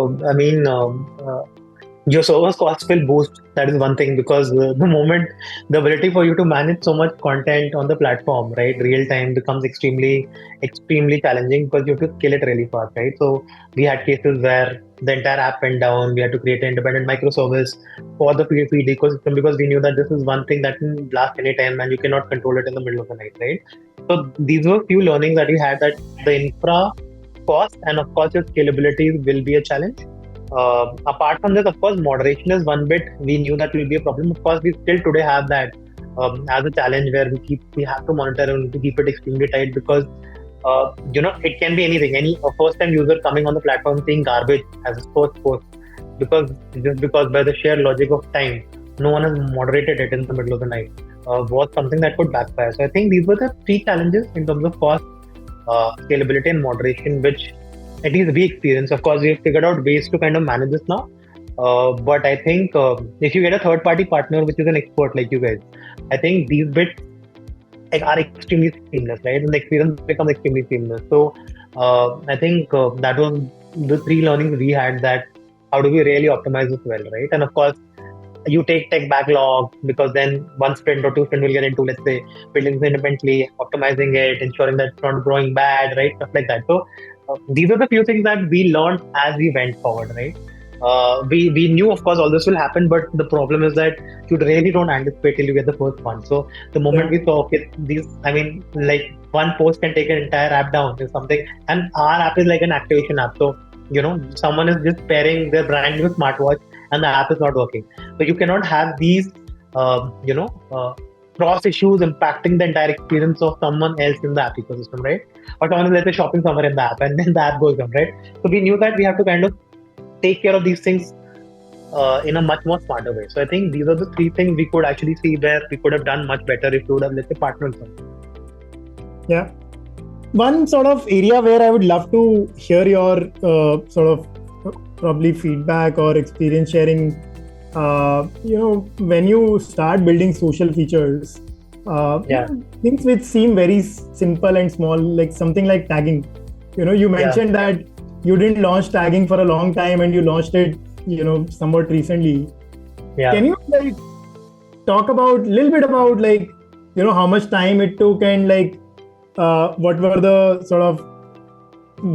your server's costs will boost. That is one thing, because the moment the ability for you to manage so much content on the platform, right, real time becomes extremely challenging, because you have to scale it really fast, right? So we had cases where the entire app went down. We had to create an independent microservice for the feed ecosystem, because we knew that this is one thing that can last any time and you cannot control it in the middle of the night, right? So these were few learnings that we had, that the infra cost and of course your scalability will be a challenge. Apart from this, of course, moderation is one bit we knew that will be a problem. Of course, we still today have that as a challenge, where we have to monitor and to keep it extremely tight, because it can be anything. Any a first time user coming on the platform seeing garbage as a first post, because by the sheer logic of time, no one has moderated it in the middle of the night, was something that could backfire. So I think these were the three challenges in terms of cost, scalability, and moderation, which at least we experience. Of course, we've figured out ways to kind of manage this now. But I think if you get a third party partner, which is an expert like you guys, I think these bits are extremely seamless, right? And the experience becomes extremely seamless. So I think that was the three learnings we had, that how do we really optimize this well, right? And of course, you take tech backlog, because then one sprint or two sprint will get into, let's say, building it independently, optimizing it, ensuring that it's not growing bad, right? Stuff like that. So these are the few things that we learned as we went forward, right? We knew, of course, all this will happen, but the problem is that you really don't anticipate till you get the first one. So the moment we saw, okay, like one post can take an entire app down is something, and our app is like an activation app. So someone is just pairing their brand new smartwatch and the app is not working. So you cannot have these, cross issues impacting the entire experience of someone else in the app ecosystem, right? Or someone is, let's say, shopping somewhere in the app, and then the app goes down, right? So we knew that we have to kind of take care of these things in a much more smarter way. So I think these are the three things we could actually see where we could have done much better if we would have, let's say, partnered with someone. Yeah. One sort of area where I would love to hear your sort of probably feedback or experience sharing, when you start building social features, things which seem very simple and small, like something like tagging. You mentioned that you didn't launch tagging for a long time and you launched it, somewhat recently. Yeah. Can you talk about a little bit about how much time it took, and what were the sort of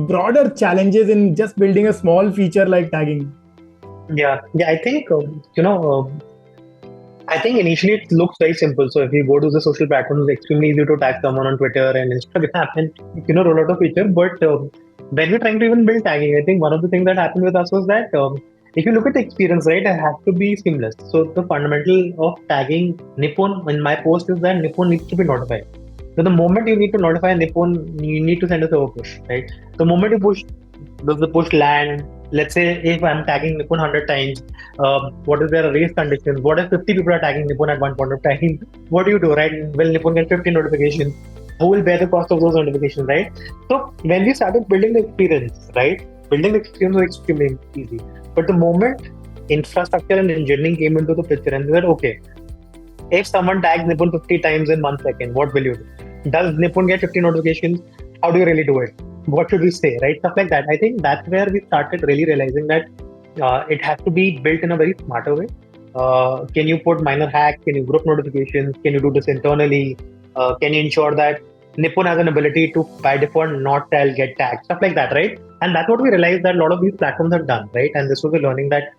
broader challenges in just building a small feature like tagging? Yeah. I think I think initially it looks very simple. So if you go to the social platforms, it's extremely easy to tag someone on Twitter and Instagram and roll out a feature. But when we're trying to even build tagging, I think one of the things that happened with us was that if you look at the experience, right, it has to be seamless. So the fundamental of tagging Nippon in my post is that Nippon needs to be notified. So the moment you need to notify Nippon, you need to send a server push, right? The moment you push, does the push land? Let's say if I'm tagging Nippon 100 times, what is their race conditions? What if 50 people are tagging Nippon at one point of time? What do you do, right? Will Nippon get 50 notifications? Who will bear the cost of those notifications, right? So when we started building the experience, right? Building the experience was extremely easy. But the moment infrastructure and engineering came into the picture and they said, okay, if someone tags Nippon 50 times in 1 second, what will you do? Does Nippon get 50 notifications? How do you really do it? What should we say, right? Stuff like that. I think that's where we started really realizing that it has to be built in a very smarter way. Can you put minor hacks? Can you group notifications? Can you do this internally? Can you ensure that Nippon has an ability to, by default, not tell, get tagged? Stuff like that, right? And that's what we realized that a lot of these platforms have done, right? And this was a learning that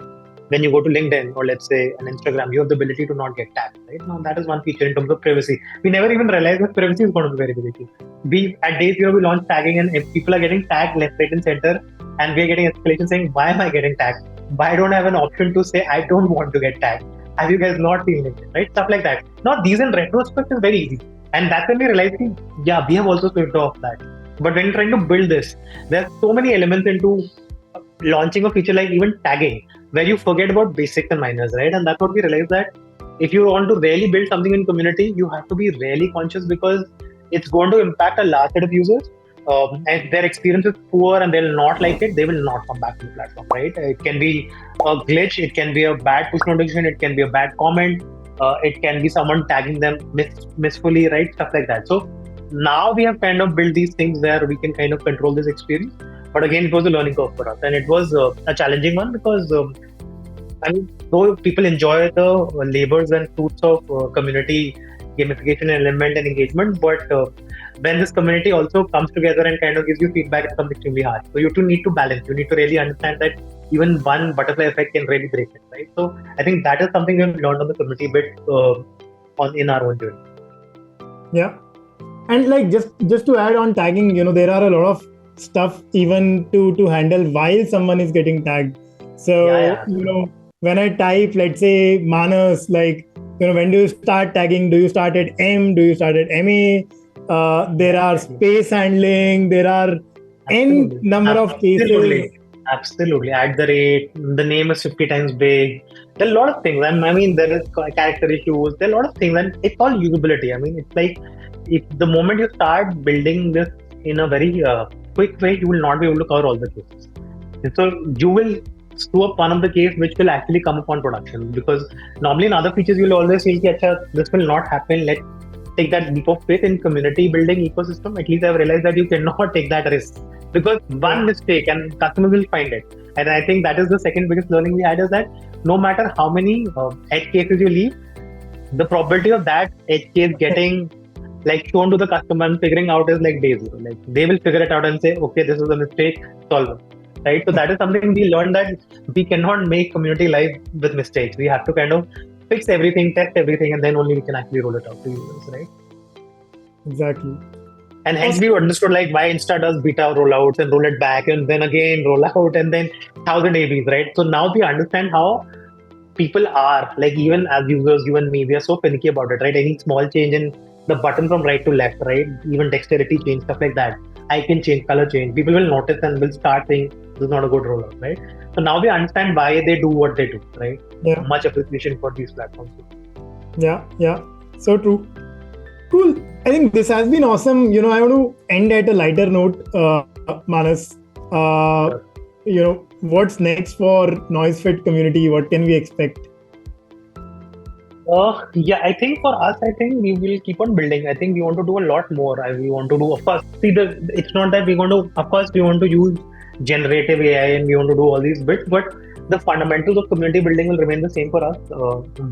when you go to LinkedIn or let's say an Instagram, you have the ability to not get tagged, right? Now that is one feature in terms of privacy. We never even realized that privacy is going to be very big issue. We at day zero we launched tagging, and if people are getting tagged left, right, and center, and we're getting escalation saying, why am I getting tagged? Why don't I have an option to say I don't want to get tagged? Have you guys not seen it? Right? Stuff like that. Now these in retrospect is very easy. And that's when we realized, yeah, we have also slipped off that. But when trying to build this, there's so many elements into launching a feature like even tagging, where you forget about basics and minors, right? And that's what we realized, that if you want to really build something in community, you have to be really conscious, because it's going to impact a large set of users. And their experience is poor and they'll not like it, they will not come back to the platform, right? It can be a glitch, it can be a bad push notification, it can be a bad comment, it can be someone tagging them misfully, right? Stuff like that. So now we have kind of built these things where we can kind of control this experience. But again, it was a learning curve for us, and it was a challenging one, because I mean, though people enjoy the labors and fruits of community gamification element and engagement, but when this community also comes together and kind of gives you feedback, it becomes extremely hard. So you need to balance. You need to really understand that even one butterfly effect can really break it, right? So I think that is something we've learned on the community bit in our own journey. Yeah, and like just to add on tagging, there are a lot of stuff even to handle while someone is getting tagged. So when I type, let's say Manas, like when do you start tagging? Do you start at M? Do you start at MA? There are space handling. There are n number of cases. Absolutely. At the rate, the name is 50 times big. There are a lot of things. I mean, there is character issues. There are a lot of things, and it's all usability. I mean, it's like if the moment you start building this in a very quick way, you will not be able to cover all the cases. And so you will screw up one of the case which will actually come upon production, because normally in other features you'll always feel that this will not happen. Let's take that leap of faith in community building ecosystem. At least I've realized that you cannot take that risk, because one mistake and customers will find it. And I think that is the second biggest learning we had, is that no matter how many edge cases you leave, the probability of that edge case getting like shown to the customer and figuring out is like day zero. Like they will figure it out and say, okay, this is a mistake, solve it. Right? So that is something we learned, that we cannot make community live with mistakes. We have to kind of fix everything, test everything, and then only we can actually roll it out to users, right? Exactly. And hence we understood like why Insta does beta rollouts and roll it back and then again roll out and then 1,000 ABs, right? So now we understand how people are, like even as users, you and me, we are so finicky about it, right? Any small change in the button from right to left, right? Even dexterity change, stuff like that. Icon change, color change. People will notice and will start saying this is not a good rollout, right? So now we understand why they do what they do, right? Yeah. Much appreciation for these platforms. Yeah. So true. Cool. I think this has been awesome. I want to end at a lighter note, Manas. What's next for NoiseFit community? What can we expect? I think for us, we will keep on building. I think we want to do a lot more. We want to do, of course, it's not that we want to use generative AI and we want to do all these bits, but the fundamentals of community building will remain the same for us.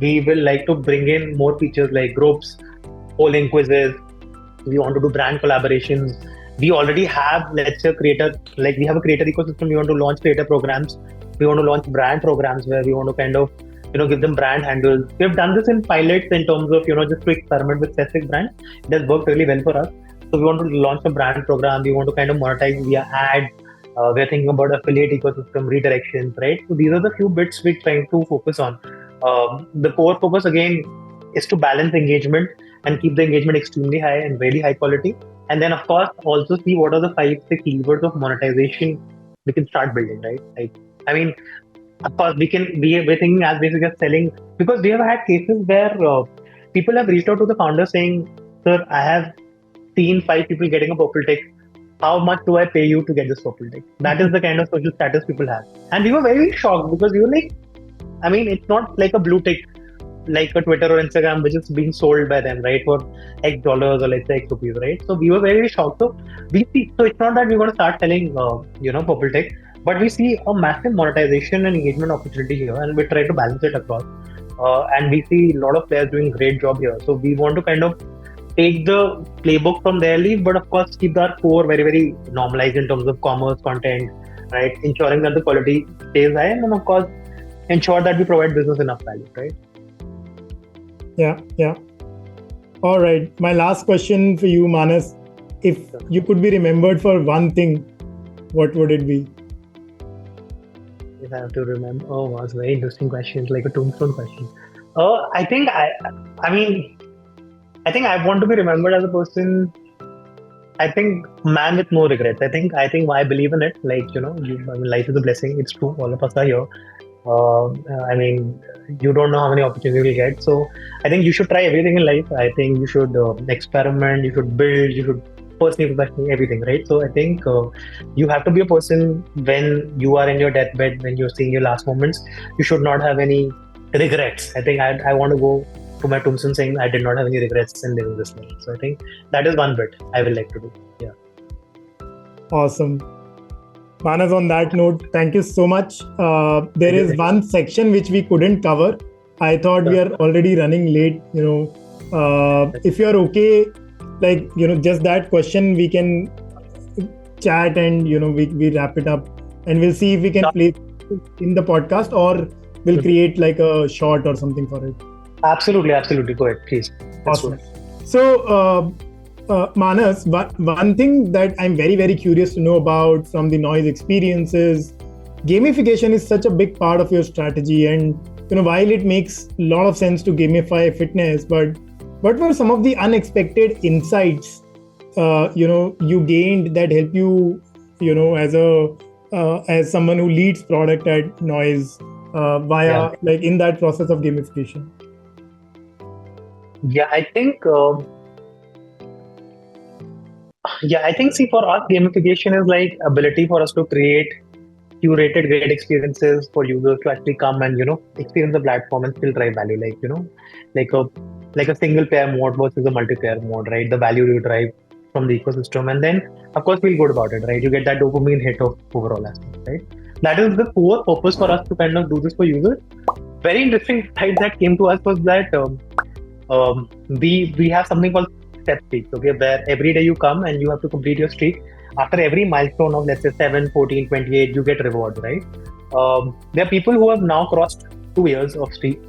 We will like to bring in more features like groups, polling quizzes. We want to do brand collaborations. We already have, let's say, we have a creator ecosystem. We want to launch creator programs. We want to launch brand programs where we want to kind of give them brand handles. We have done this in pilots in terms of, just to experiment with specific brands. It has worked really well for us. So we want to launch a brand program. We want to kind of monetize via ads. We're thinking about affiliate ecosystem, redirections, right? So these are the few bits we're trying to focus on. The core focus again is to balance engagement and keep the engagement extremely high and really high quality. And then of course, also see what are the 5-6 levers of monetization we can start building, right? Of course, we're thinking as basic as selling, because we have had cases where people have reached out to the founder saying, sir, I have seen 5 people getting a purple tick. How much do I pay you to get this purple tick? That is the kind of social status people have. And we were very shocked, because we were like, it's not like a blue tick, like a Twitter or Instagram, which is being sold by them, right? For X dollars or let's say X rupees, right? So we were very shocked. So it's not that we're going to start selling, purple tick. But we see a massive monetization and engagement opportunity here, and we try to balance it across. And we see a lot of players doing a great job here. So we want to kind of take the playbook from their league, but of course keep our core very, very normalized in terms of commerce content, right? Ensuring that the quality stays high, and then of course ensure that we provide business enough value, right? Yeah, yeah. All right. My last question for you, Manas. If you could be remembered for one thing, what would it be? If I have to remember, oh, that's a very interesting question. It's like a tombstone question. I think I mean, I think I want to be remembered as a person. I think man with no regrets. I think I believe in it. Like I mean, life is a blessing. It's true. All of us are here. Uh, I mean, you don't know how many opportunities you'll get. So I think you should try everything in life. I think you should experiment. You should build. You should personally, professionally, everything. Right. So I think you have to be a person when you are in your deathbed, when you're seeing your last moments. You should not have any regrets. I think I want to go to my tombstone saying I did not have any regrets in living this life. So I think that is one bit I will like to do. Yeah. Awesome. Manas, on that note, thank you so much. There is one section which we couldn't cover. I thought we are already running late. If you're okay, just that question, we can chat and we wrap it up, and we'll see if we can play in the podcast, or we'll create like a short or something for it. Absolutely. Go ahead, please. Awesome. So, Manas, one thing that I'm very, very curious to know about from the noise experiences, gamification is such a big part of your strategy. And, while it makes a lot of sense to gamify fitness, but what were some of the unexpected insights, you gained that help you, as someone who leads product at Noise, in that process of gamification? Yeah, I think. See, for us, gamification is like ability for us to create curated great experiences for users to actually come and experience the platform and still drive value. Like a single player mode versus a multiplayer mode, right? The value you drive from the ecosystem, and then of course feel good about it, right? You get that dopamine hit of overall aspect, right? That is the core purpose for us to kind of do this for users. Very interesting side that came to us was that we have something called step streaks, okay, where every day you come and you have to complete your streak. After every milestone of, let's say, 7, 14, 28, you get rewards, right? There are people who have now crossed 2 years of streak.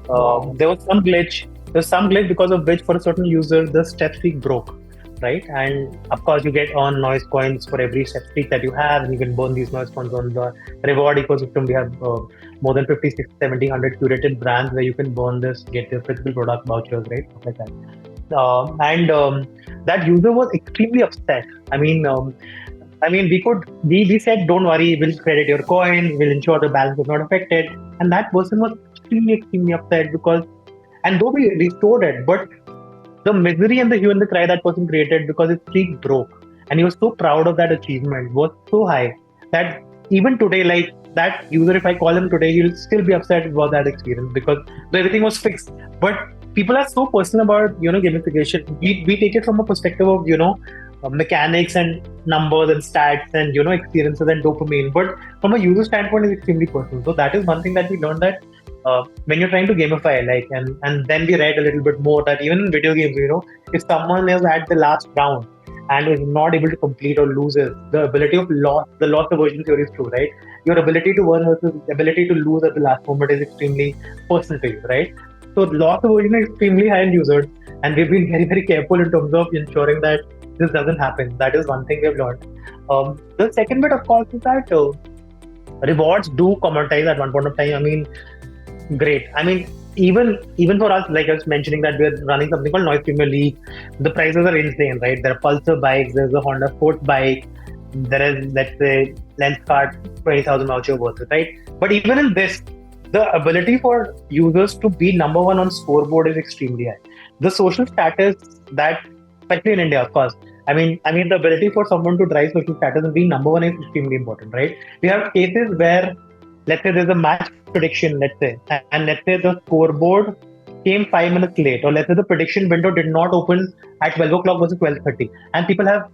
There was some glitch. There's some glitch because of which, for a certain user, the step streak broke, right? And of course, you get on noise coins for every step streak that you have, and you can burn these noise coins on the reward ecosystem. We have more than 50, 60, 70, 100 curated brands where you can burn this, get your physical product vouchers, right? Stuff like that. That user was extremely upset. We said, don't worry, we'll credit your coin, we'll ensure the balance is not affected. And that person was extremely upset and though we restored it, but the misery and the hue and the cry that person created because his streak broke, and he was so proud of that achievement, was so high that even today, like that user, if I call him today, he'll still be upset about that experience because everything was fixed. But people are so personal about gamification. We take it from a perspective of mechanics and numbers and stats and experiences and dopamine. But from a user standpoint, it's extremely personal. So that is one thing that we learned, that when you're trying to gamify, and then we read a little bit more that even in video games, if someone is at the last round and is not able to complete or loses, the ability of the loss aversion theory is true, right? Your ability to win versus ability to lose at the last moment is extremely personal to you, right? So loss aversion is extremely high in users, and we've been very, very careful in terms of ensuring that this doesn't happen. That is one thing we've learned. The second bit, of course, is that rewards do commoditize at one point of time. Great. Even for us, like I was mentioning, that we're running something called Noise Premier League. The prices are insane, right? There are Pulsar bikes, there's a Honda Sports bike, there is, let's say, Lenskart 20,000 voucher worth it, right? But even in this, the ability for users to be number one on scoreboard is extremely high. The social status that, especially in India, of course, the ability for someone to drive social status and being number one is extremely important, right? We have cases where, let's say there's a match prediction, and let's say the scoreboard came 5 minutes late, or let's say the prediction window did not open at 12 o'clock versus 12:30, and people have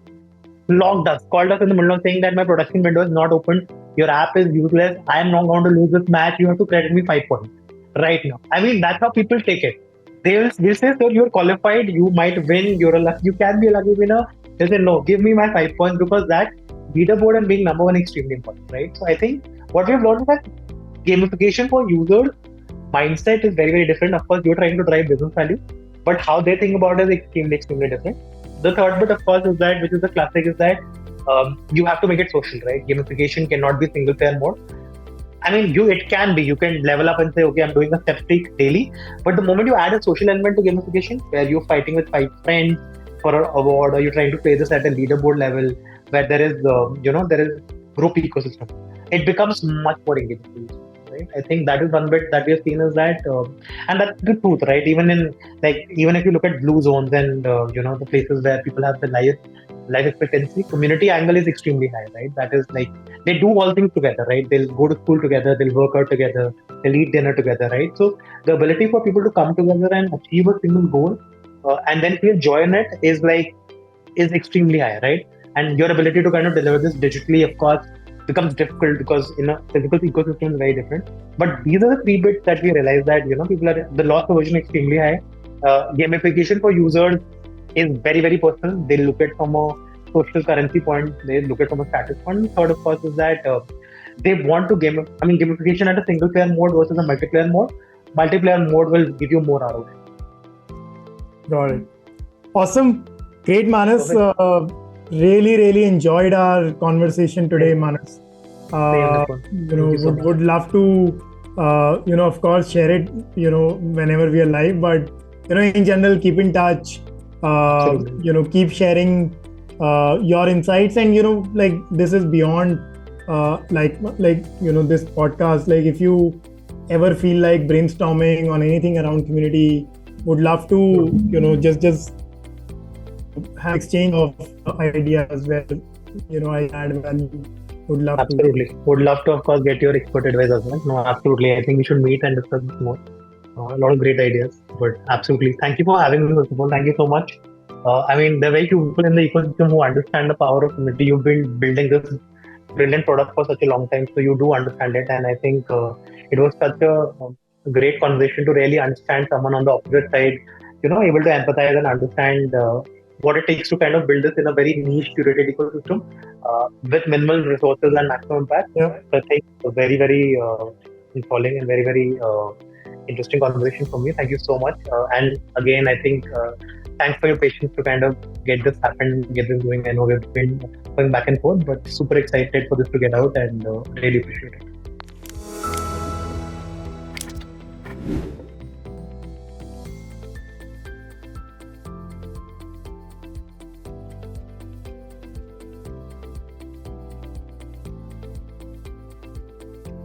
called us in the middle of saying that my production window is not open, your app is useless, I am not going to lose this match, you have to credit me 5 points right now. That's how people take it. They'll say, sir, you're qualified, you might win, you can be a lucky winner. They say, no, give me my 5 points, because that leaderboard and being number one is extremely important, right? So I think what we've learned is that gamification for users mindset is very, very different. Of course, you're trying to drive business value, but how they think about it is extremely, extremely different. The third bit, of course, is that, which is the classic, is that you have to make it social, right? Gamification cannot be single player mode. I mean, it can be. You can level up and say, okay, I'm doing a step streak daily. But the moment you add a social element to gamification, where you're fighting with 5 friends for an award, or you're trying to play this at a leaderboard level, where there is, there is group ecosystem, it becomes much more engaging. Right? I think that is one bit that we have seen is that, and that's the truth, right? Even if you look at blue zones and the places where people have the life expectancy, community angle is extremely high, right? That is like they do all things together, right? They'll go to school together, they'll work out together, they'll eat dinner together, right? So the ability for people to come together and achieve a single goal and then feel joy in it is extremely high, right? And your ability to kind of deliver this digitally, of course, becomes difficult because in a physical ecosystem is very different. But these are the 3 bits that we realize that people are the loss aversion extremely high. Gamification for users is very, very personal. They look at from a social currency point, they look at from a status point. Third, of course, is that they want to gamification at a single player mode versus a multiplayer mode. Multiplayer mode will give you more ROI. Got it. Awesome. Great, Manas. Really, really enjoyed our conversation today, Manas. Would love to, of course, share it, whenever we are live. But, in general, keep in touch. Keep sharing your insights, and this is beyond this podcast. Like, if you ever feel like brainstorming on anything around community, would love to just have exchange of ideas where I add value. Would love would love to, of course, get your expert advice as well. No, absolutely. I think we should meet and discuss this more. A lot of great ideas, but absolutely. Thank you for having me, first of all. Thank you so much. There are very few people in the ecosystem who understand the power of community. You've been building this brilliant product for such a long time, so you do understand it. And I think it was such a great conversation to really understand someone on the opposite side, able to empathize and understand what it takes to kind of build this in a very niche, curated ecosystem with minimal resources and maximum impact. Yeah. So I think very, very enthralling and very, very interesting conversation for me. Thank you so much. And again, I think thanks for your patience to kind of get this happened, get this going. I know we've been going back and forth, but super excited for this to get out and really appreciate it.